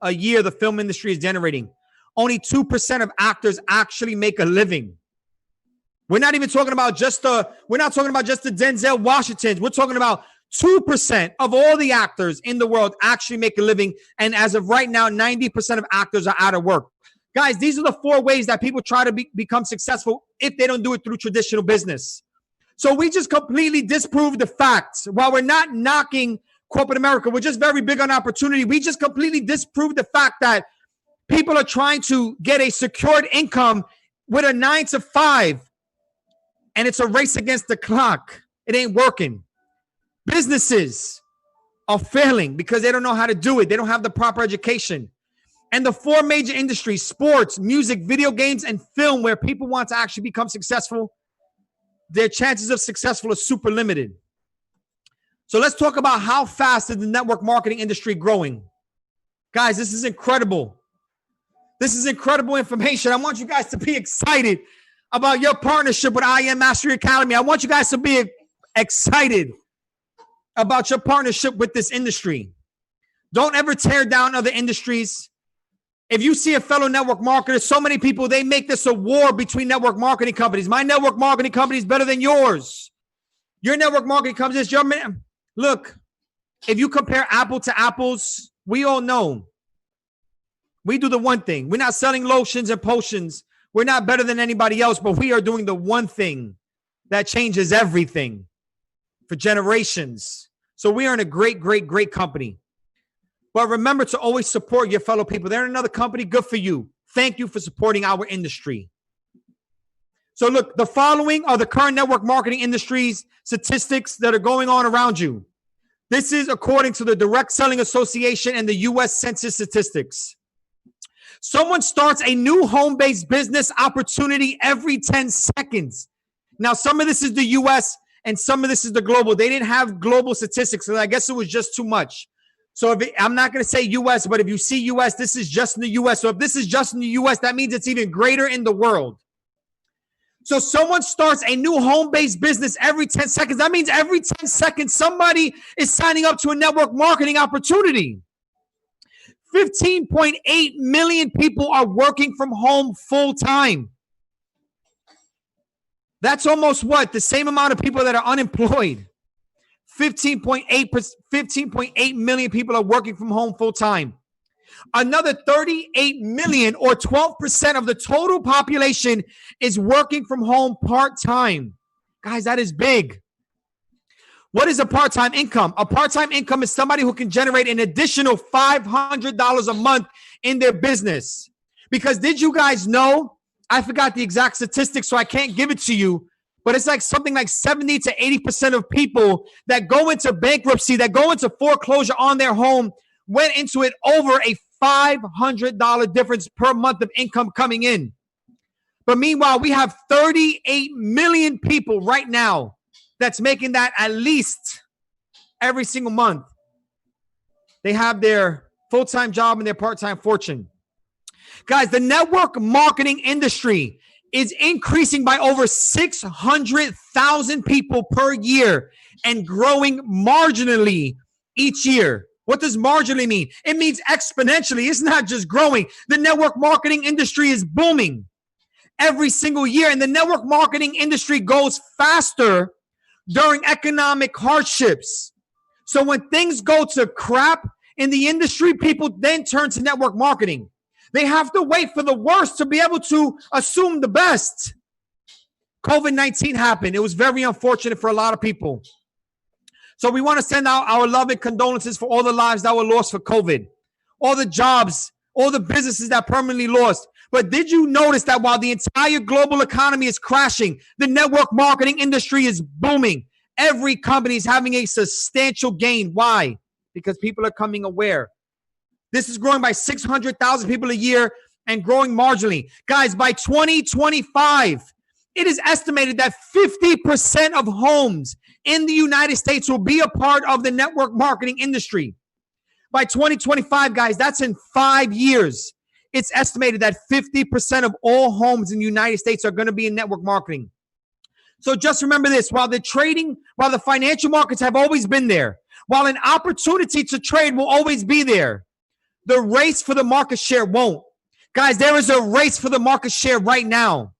a year the film industry is generating. Only 2% of actors actually make a living. We're not even talking about just the Denzel Washingtons. We're talking about 2% of all the actors in the world actually make a living. And as of right now, 90% of actors are out of work. Guys, these are the 4 ways that people try to become successful if they don't do it through traditional business. So we just completely disproved the facts. While we're not knocking corporate America, we're just very big on opportunity. We just completely disproved the fact that people are trying to get a secured income with a 9 to 5. And it's a race against the clock. It ain't working. Businesses are failing because they don't know how to do it. They don't have the proper education. And the 4 major industries, sports, music, video games, and film, where people want to actually become successful, their chances of successful are super limited. So let's talk about how fast is the network marketing industry growing. Guys, this is incredible. This is incredible information. I want you guys to be excited about your partnership with I Am Mastery Academy. I want you guys to be excited about your partnership with this industry. Don't ever tear down other industries. If you see a fellow network marketer, so many people, they make this a war between network marketing companies. My network marketing company is better than yours. Your network marketing company is your man. Look, if you compare apple to apples, we all know we do the one thing. We're not selling lotions and potions. We're not better than anybody else, but we are doing the one thing that changes everything for generations. So we are in a great, great, great company. But remember to always support your fellow people. They're in another company. Good for you. Thank you for supporting our industry. So look, the following are the current network marketing industry's statistics that are going on around you. This is according to the Direct Selling Association and the U.S. Census statistics. Someone starts a new home-based business opportunity every 10 seconds. Now, some of this is the U.S. and some of this is the global. They didn't have global statistics, so I guess it was just too much. So I'm not going to say U.S., but if you see U.S., this is just in the U.S. So if this is just in the U.S., that means it's even greater in the world. So someone starts a new home-based business every 10 seconds. That means every 10 seconds, somebody is signing up to a network marketing opportunity. 15.8 million people are working from home full-time. That's almost what? The same amount of people that are unemployed. 15.8 million people are working from home full-time. Another 38 million or 12% of the total population is working from home part-time. Guys, that is big. What is a part-time income? A part-time income is somebody who can generate an additional $500 a month in their business. Because did you guys know, I forgot the exact statistics, so I can't give it to you, But it's like something like 70 to 80% of people that go into bankruptcy, that go into foreclosure on their home, went into it over a $500 difference per month of income coming in. But meanwhile, we have 38 million people right now that's making that at least every single month. They have their full-time job and their part-time fortune. Guys, the network marketing industry is increasing by over 600,000 people per year and growing marginally each year. What does marginally mean? It means exponentially. It's not just growing. The network marketing industry is booming every single year, and the network marketing industry goes faster during economic hardships. So when things go to crap in the industry, people then turn to network marketing. They have to wait for the worst to be able to assume the best. COVID-19 happened. It was very unfortunate for a lot of people. So we want to send out our love and condolences for all the lives that were lost for COVID, all the jobs, all the businesses that permanently lost. But did you notice that while the entire global economy is crashing, the network marketing industry is booming? Every company is having a substantial gain. Why? Because people are coming aware. This is growing by 600,000 people a year and growing marginally. Guys, by 2025, it is estimated that 50% of homes in the United States will be a part of the network marketing industry. By 2025, guys, that's in 5 years. It's estimated that 50% of all homes in the United States are going to be in network marketing. So just remember this, while the financial markets have always been there, while an opportunity to trade will always be there, the race for the market share won't. Guys, there is a race for the market share right now.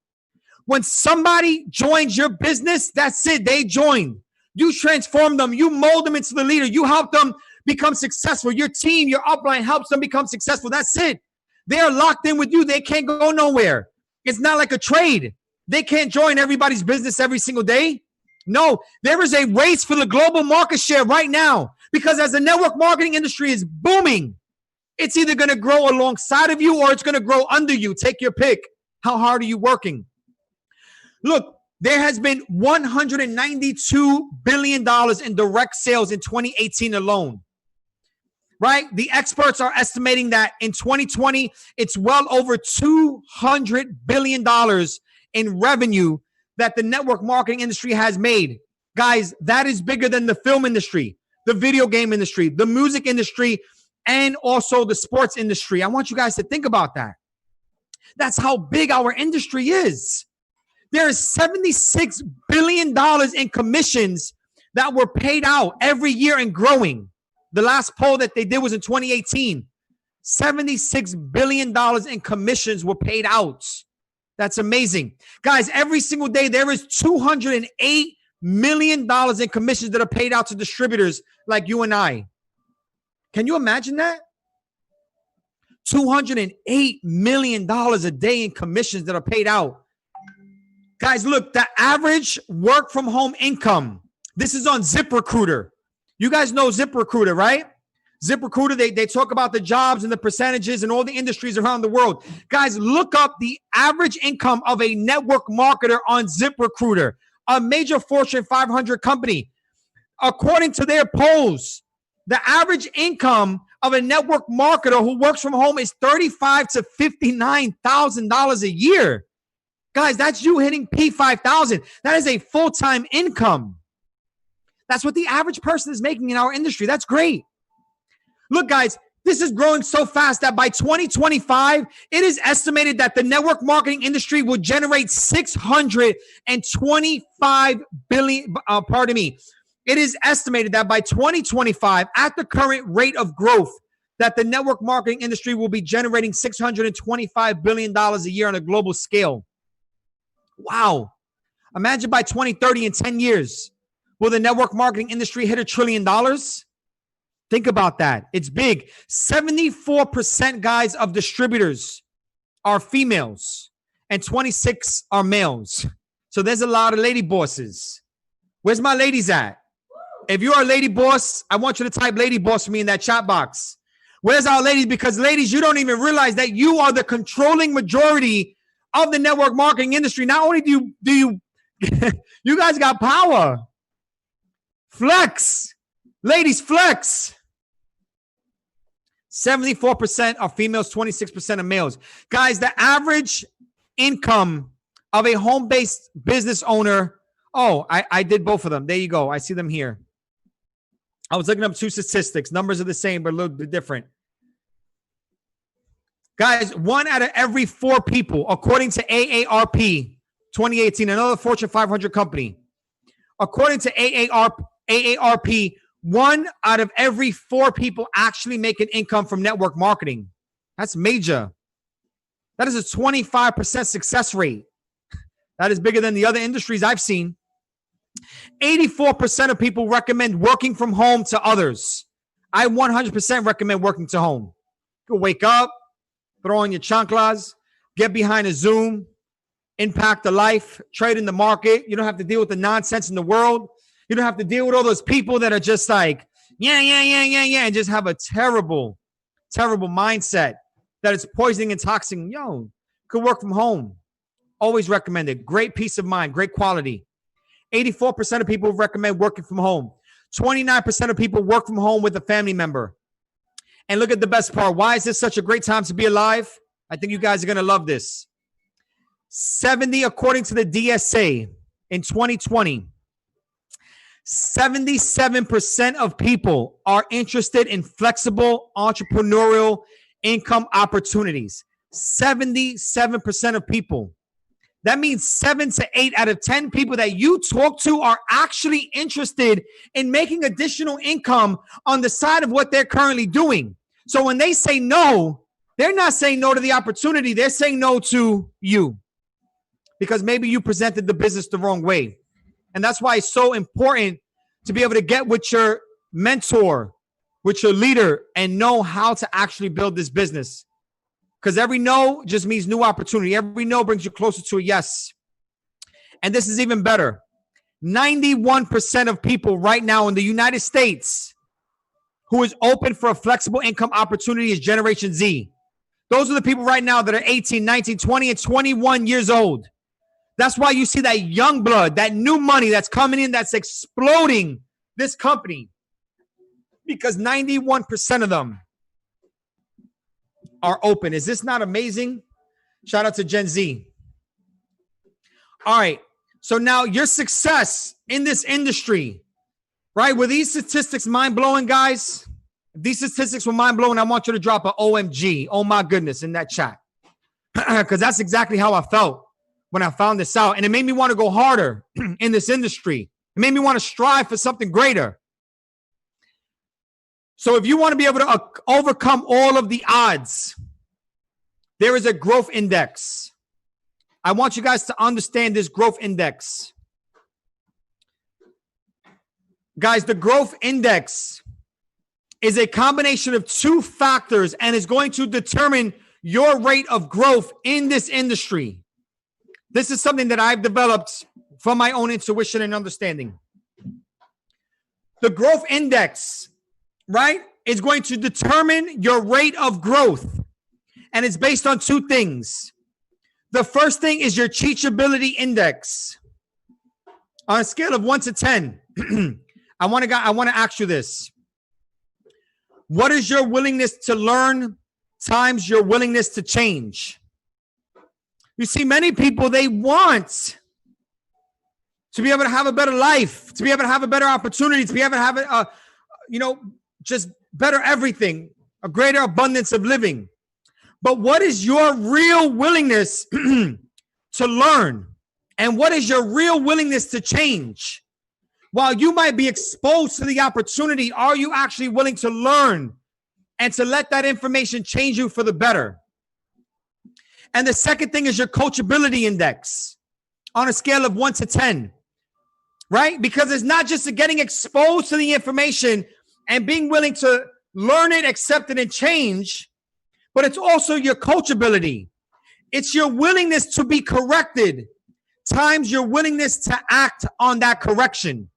When somebody joins your business, that's it. They joined. You transform them. You mold them into the leader. You help them become successful. Your team, your upline helps them become successful. That's it. They are locked in with you. They can't go nowhere. It's not like a trade. They can't join everybody's business every single day. No, there is a race for the global market share right now because as the network marketing industry is booming, it's either going to grow alongside of you or it's going to grow under you. Take your pick. How hard are you working? Look, there has been $192 billion in direct sales in 2018 alone, right? The experts are estimating that in 2020, it's well over $200 billion in revenue that the network marketing industry has made. Guys, that is bigger than the film industry, the video game industry, the music industry, and also the sports industry. I want you guys to think about that. That's how big our industry is. There is $76 billion in commissions that were paid out every year and growing. The last poll that they did was in 2018. $76 billion in commissions were paid out. That's amazing. Guys, every single day, there is $208 million in commissions that are paid out to distributors like you and I. Can you imagine that? $208 million a day in commissions that are paid out. Guys, look, the average work from home income, this is on ZipRecruiter. You guys know ZipRecruiter, right? ZipRecruiter, they talk about the jobs and the percentages and all the industries around the world. Guys, look up the average income of a network marketer on ZipRecruiter, a major Fortune 500 company. According to their polls, the average income of a network marketer who works from home is $35,000 to $59,000 a year. Guys, that's you hitting P5,000. That is a full-time income. That's what the average person is making in our industry. That's great. Look, guys, this is growing so fast that by 2025, it is estimated that the network marketing industry will generate $625 billion. It is estimated that by 2025, at the current rate of growth, that the network marketing industry will be generating $625 billion a year on a global scale. Wow. Imagine by 2030, in 10 years, will the network marketing industry hit $1 trillion? Think about that. It's big. 74%, guys, of distributors are females and 26 are males. So there's a lot of lady bosses. Where's my ladies at? If you are a lady boss, I want you to type lady boss for me in that chat box. Where's our ladies? Because ladies, you don't even realize that you are the controlling majority of the network marketing industry. Not only do you You guys got power. Flex. Ladies, flex. 74% are females, 26% are males. Guys, the average income of a home-based business owner. Oh, I did both of them. There you go. I see them here. I was looking up two statistics. Numbers are the same, but a little bit different. Guys, 1 out of every 4 people, according to AARP 2018, another Fortune 500 company. According to AARP, 1 out of every 4 people actually make an income from network marketing. That's major. That is a 25% success rate. That is bigger than the other industries I've seen. 84% of people recommend working from home to others. I 100% recommend working to home. You can wake up, throw on your chanclas, get behind a Zoom, impact the life, trade in the market. You don't have to deal with the nonsense in the world. You don't have to deal with all those people that are just like, yeah, and just have a terrible, terrible mindset that it's poisoning and toxic. Yo, could work from home. Always recommend it. Great peace of mind, great quality. 84% of people recommend working from home. 29% of people work from home with a family member. And look at the best part. Why is this such a great time to be alive? I think you guys are going to love this. 70, according to the DSA in 2020, 77% of people are interested in flexible entrepreneurial income opportunities. 77% of people. That means 7 to 8 out of 10 people that you talk to are actually interested in making additional income on the side of what they're currently doing. So when they say no, they're not saying no to the opportunity. They're saying no to you because maybe you presented the business the wrong way. And that's why it's so important to be able to get with your mentor, with your leader, and know how to actually build this business. Because every no just means new opportunity. Every no brings you closer to a yes. And this is even better. 91% of people right now in the United States who is open for a flexible income opportunity is Generation Z. Those are the people right now that are 18, 19, 20, and 21 years old. That's why you see that young blood, that new money that's coming in, that's exploding this company. Because 91% of them are open. Is this not amazing? Shout out to Gen Z. All right. So now your success in this industry, right? Were these statistics mind-blowing, guys? If these statistics were mind-blowing, I want you to drop an OMG, oh my goodness, in that chat. Because that's exactly how I felt when I found this out. And it made me want to go harder in this industry. It made me want to strive for something greater. So if you want to be able to overcome all of the odds, there is a growth index. I want you guys to understand this growth index. Guys, the growth index is a combination of 2 factors and is going to determine your rate of growth in this industry. This is something that I've developed from my own intuition and understanding. The growth index, right, is going to determine your rate of growth. And it's based on 2 things. The first thing is your teachability index. On a scale of 1 to 10, I want to ask you this. What is your willingness to learn times your willingness to change? You see, many people, they want to be able to have a better life, to be able to have a better opportunity, to be able to have just better everything, a greater abundance of living. But what is your real willingness to learn? And what is your real willingness to change? While you might be exposed to the opportunity, are you actually willing to learn and to let that information change you for the better? And the second thing is your coachability index on a scale of 1 to 10, right? Because it's not just getting exposed to the information and being willing to learn it, accept it, and change, but it's also your coachability. It's your willingness to be corrected times your willingness to act on that correction.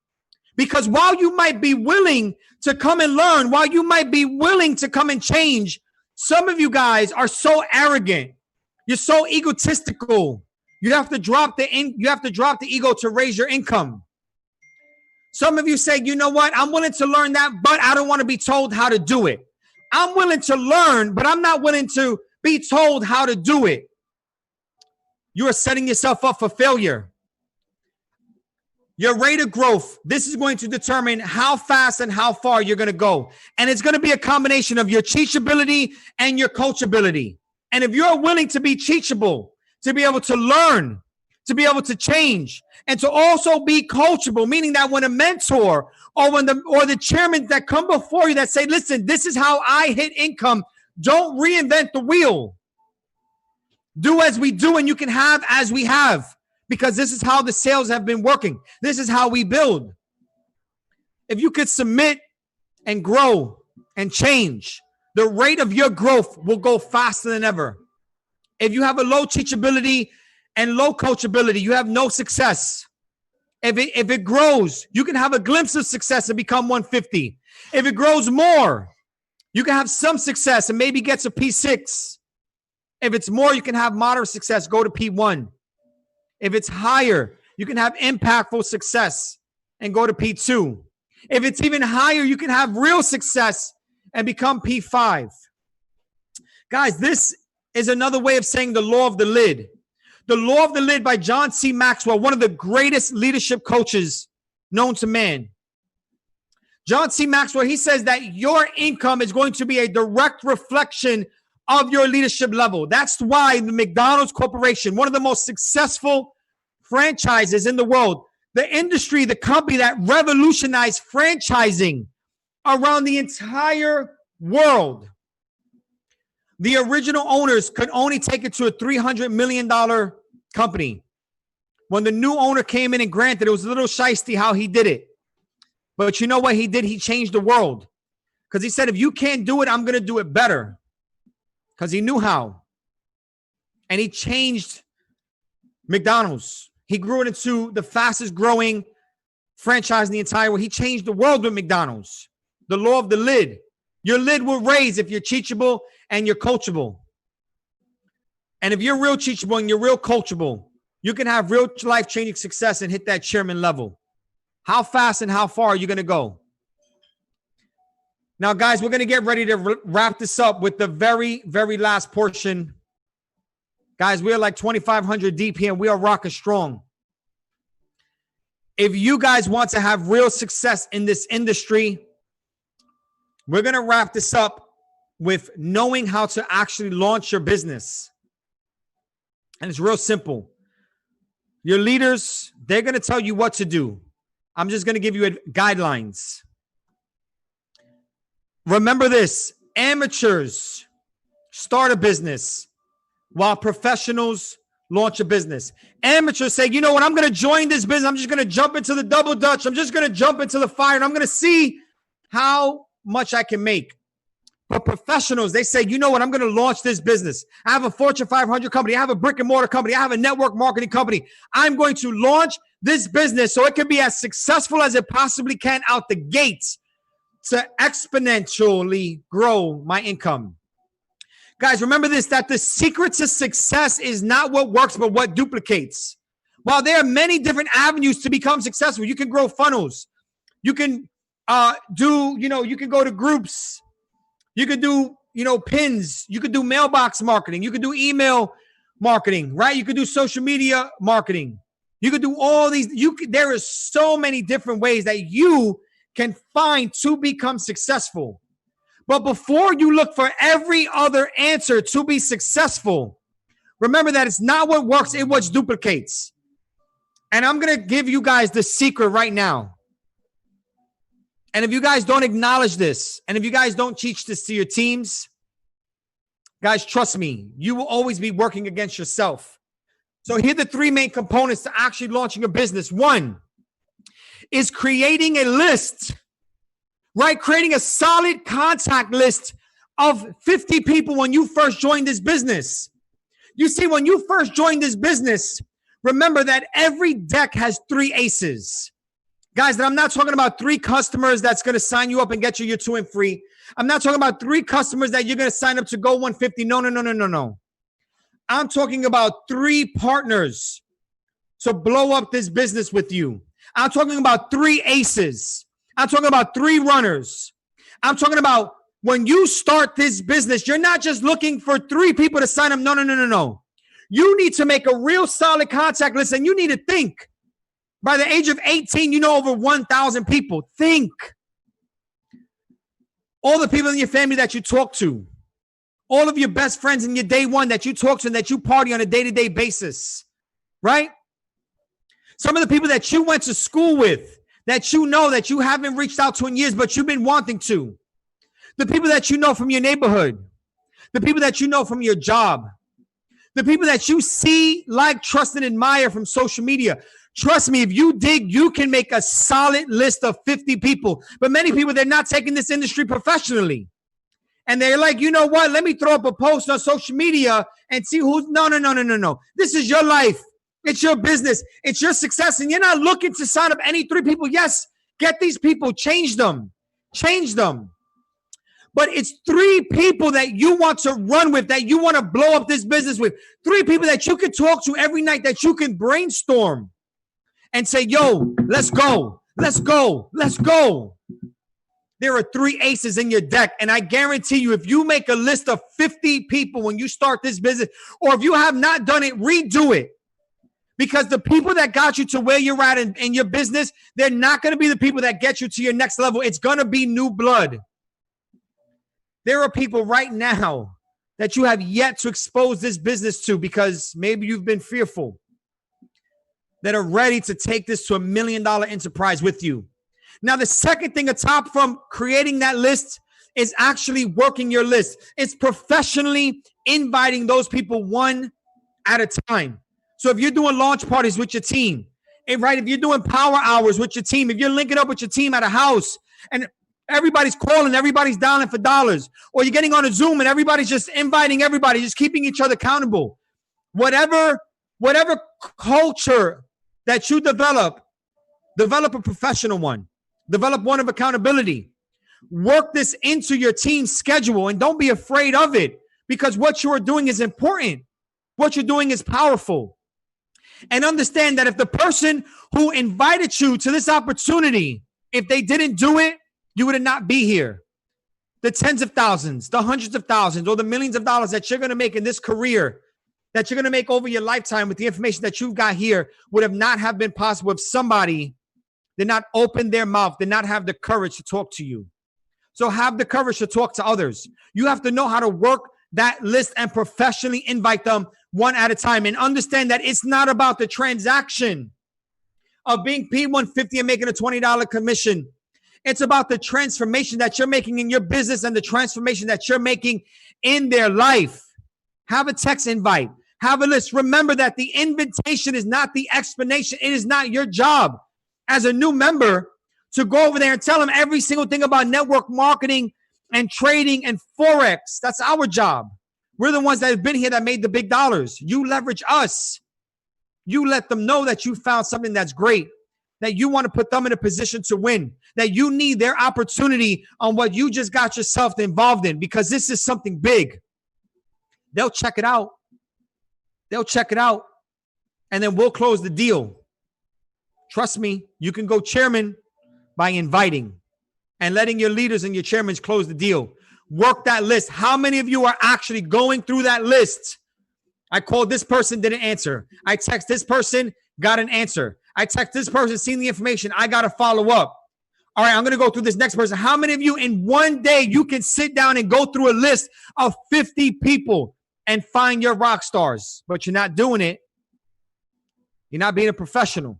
Because while you might be willing to come and learn, while you might be willing to come and change, some of you guys are so arrogant. You're so egotistical. You have to drop the ego to raise your income. Some of you say, you know what? I'm willing to learn that, but I don't want to be told how to do it. I'm willing to learn, but I'm not willing to be told how to do it. You are setting yourself up for failure. Your rate of growth, this is going to determine how fast and how far you're going to go. And it's going to be a combination of your teachability and your coachability. And if you're willing to be teachable, to be able to learn, to be able to change, and to also be coachable, meaning that when a mentor or the chairman that come before you that say, listen, this is how I hit income, don't reinvent the wheel. Do as we do and you can have as we have, because this is how the sales have been working. This is how we build. If you could submit and grow and change, the rate of your growth will go faster than ever. If you have a low teachability and low coachability, you have no success. If it grows, you can have a glimpse of success and become 150. If it grows more, you can have some success and maybe get to P6. If it's more, you can have moderate success, go to P1. If it's higher, you can have impactful success and go to P2. If it's even higher, you can have real success and become P5. Guys, this is another way of saying the law of the lid. The Law of the Lid by John C. Maxwell, one of the greatest leadership coaches known to man. John C. Maxwell, he says that your income is going to be a direct reflection of your leadership level. That's why the McDonald's Corporation, one of the most successful franchises in the world, the industry, the company that revolutionized franchising around the entire world. The original owners could only take it to a $300 million company. When the new owner came in, and granted, it was a little shiesty how he did it. But you know what he did? He changed the world. Because he said, if you can't do it, I'm going to do it better. Because he knew how. And he changed McDonald's. He grew it into the fastest growing franchise in the entire world. He changed the world with McDonald's. The law of the lid. Your lid will raise if you're teachable and you're coachable. And if you're real teachable and you're real coachable, you can have real life-changing success and hit that chairman level. How fast and how far are you going to go? Now, guys, we're going to get ready to wrap this up with the very, very last portion. Guys, we are like 2,500 deep here and we are rocking strong. If you guys want to have real success in this industry, we're going to wrap this up with knowing how to actually launch your business. And it's real simple. Your leaders, they're going to tell you what to do. I'm just going to give you guidelines. Remember this, amateurs start a business while professionals launch a business. Amateurs say, you know what, I'm going to join this business. I'm just going to jump into the double Dutch. I'm just going to jump into the fire and I'm going to see how much I can make. But professionals, they say, you know what, I'm going to launch this business. I have a Fortune 500 company. I have a brick and mortar company. I have a network marketing company. I'm going to launch this business so it can be as successful as it possibly can out the gates to exponentially grow my income. Guys, remember this, that the secret to success is not what works, but what duplicates. While there are many different avenues to become successful, you can grow funnels. You can you can go to groups. You could do, pins. You could do mailbox marketing. You could do email marketing, right? You could do social media marketing. You could do all these. There is so many different ways that you can find to become successful. But before you look for every other answer to be successful, remember that it's not what works, it's what duplicates. And I'm going to give you guys the secret right now. And if you guys don't acknowledge this, and if you guys don't teach this to your teams, guys, trust me, you will always be working against yourself. So here are the three main components to actually launching a business. One is creating a list, right? Creating a solid contact list of 50 people when you first join this business. You see, when you first join this business, remember that every deck has 3 aces. Guys, I'm not talking about 3 customers that's going to sign you up and get you your 2 and free. I'm not talking about 3 customers that you're going to sign up to go 150. No. I'm talking about 3 partners to blow up this business with you. I'm talking about 3 aces. I'm talking about 3 runners. I'm talking about when you start this business, you're not just looking for 3 people to sign up. No. You need to make a real solid contact list, and you need to think. By the age of 18, you know over 1,000 people. Think. All the people in your family that you talk to. All of your best friends in your day one that you talk to and that you party on a day-to-day basis. Right? Some of the people that you went to school with, that you know that you haven't reached out to in years, but you've been wanting to. The people that you know from your neighborhood. The people that you know from your job. The people that you see, like, trust, and admire from social media. Trust me, if you dig, you can make a solid list of 50 people. But many people, they're not taking this industry professionally. And they're like, you know what? Let me throw up a post on social media and see who's... No. This is your life. It's your business. It's your success. And you're not looking to sign up any 3 people. Yes, get these people. Change them. But it's 3 people that you want to run with, that you want to blow up this business with. 3 people that you can talk to every night, that you can brainstorm and say, yo, let's go. There are 3 aces in your deck. And I guarantee you, if you make a list of 50 people when you start this business, or if you have not done it, redo it. Because the people that got you to where you're at in your business, they're not going to be the people that get you to your next level. It's going to be new blood. There are people right now that you have yet to expose this business to because maybe you've been fearful, that are ready to take this to $1 million enterprise with you. Now, the second thing atop from creating that list is actually working your list. It's professionally inviting those people one at a time. So if you're doing launch parties with your team, if you're doing power hours with your team, if you're linking up with your team at a house and everybody's calling, everybody's dialing for dollars, or you're getting on a Zoom and everybody's just inviting everybody, just keeping each other accountable. Whatever culture that you develop a professional one. Develop one of accountability. Work this into your team's schedule and don't be afraid of it, because what you are doing is important. What you're doing is powerful. And understand that if the person who invited you to this opportunity, if they didn't do it, you would not be here. The tens of thousands, the hundreds of thousands, or the millions of dollars that you're going to make in this career, that you're going to make over your lifetime with the information that you've got here, would have not have been possible if somebody did not open their mouth, did not have the courage to talk to you. So have the courage to talk to others. You have to know how to work that list and professionally invite them one at a time, and understand that it's not about the transaction of being P150 and making a $20 commission. It's about the transformation that you're making in your business and the transformation that you're making in their life. Have a text invite. Have a list. Remember that the invitation is not the explanation. It is not your job as a new member to go over there and tell them every single thing about network marketing and trading and Forex. That's our job. We're the ones that have been here that made the big dollars. You leverage us. You let them know that you found something that's great, that you want to put them in a position to win, that you need their opportunity on what you just got yourself involved in, because this is something big. They'll check it out. And then we'll close the deal. Trust me, you can go chairman by inviting and letting your leaders and your chairmen close the deal. Work that list. How many of you are actually going through that list? I called this person, didn't answer. I text this person, got an answer. I text this person, seen the information. I got to follow up. All right, I'm going to go through this next person. How many of you in one day, you can sit down and go through a list of 50 people and find your rock stars? But you're not doing it. You're not being a professional.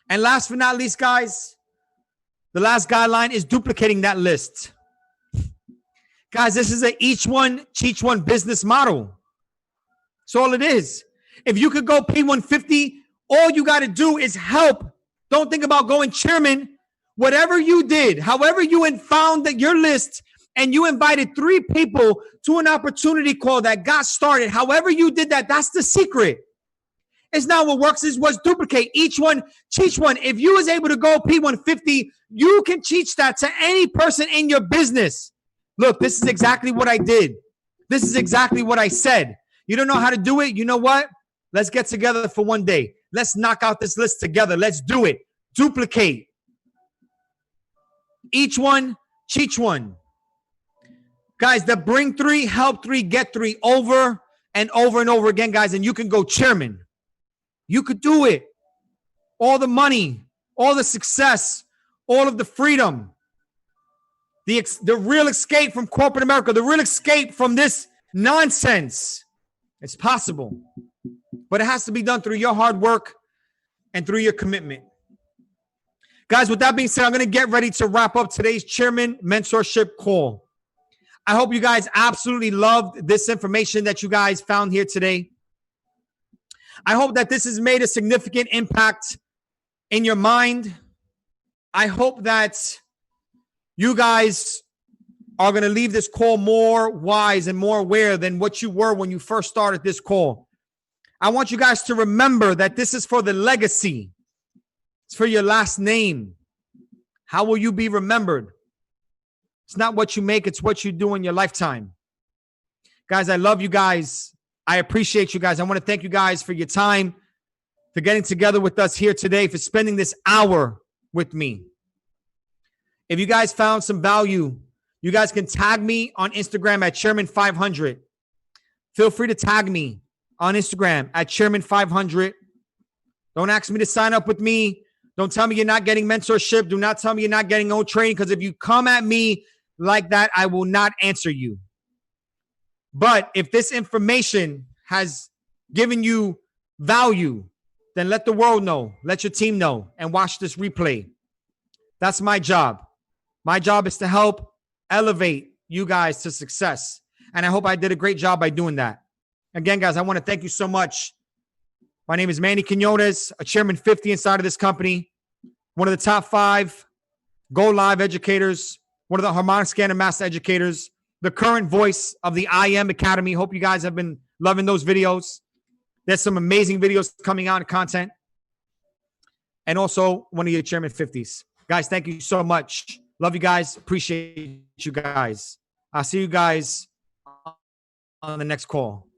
And last but not least, guys, the last guideline is duplicating that list. Guys, this is a each one, teach one business model. That's all it is. If you could go P150, all you got to do is help. Don't think about going chairman. Whatever you did, however you found that your list and you invited 3 people to an opportunity call that got started, however you did that, that's the secret. It's not what works, is what's duplicate. Each one, teach one. If you was able to go P150, you can teach that to any person in your business. Look, this is exactly what I did. This is exactly what I said. You don't know how to do it? You know what? Let's get together for one day. Let's knock out this list together. Let's do it. Duplicate. Each one, teach one. Guys, that bring 3, help 3, get 3 over and over and over again, guys. And you can go chairman. You could do it. All the money, all the success, all of the freedom, the real escape from corporate America, the real escape from this nonsense. It's possible, but it has to be done through your hard work and through your commitment. Guys, with that being said, I'm going to get ready to wrap up today's Chairman Mentorship call. I hope you guys absolutely loved this information that you guys found here today. I hope that this has made a significant impact in your mind. I hope that you guys are going to leave this call more wise and more aware than what you were when you first started this call. I want you guys to remember that this is for the legacy. It's for your last name. How will you be remembered? It's not what you make, it's what you do in your lifetime. Guys, I love you guys. I appreciate you guys. I want to thank you guys for your time, for getting together with us here today, for spending this hour with me. If you guys found some value, you guys can tag me on Instagram at Chairman500. Feel free to tag me on Instagram at Chairman500. Don't ask me to sign up with me. Don't tell me you're not getting mentorship. Do not tell me you're not getting no training, because if you come at me like that, I will not answer you. But if this information has given you value, then let the world know. Let your team know and watch this replay. That's my job. My job is to help elevate you guys to success. And I hope I did a great job by doing that. Again, guys, I want to thank you so much. My name is Manny Quinones, a Chairman 50 inside of this company, one of the top 5 Go Live educators, one of the harmonic scanner master educators, the current voice of the I Am Academy. Hope you guys have been loving those videos. There's some amazing videos coming out in content. And also one of your Chairman 50s. Guys, thank you so much. Love you guys. Appreciate you guys. I'll see you guys on the next call.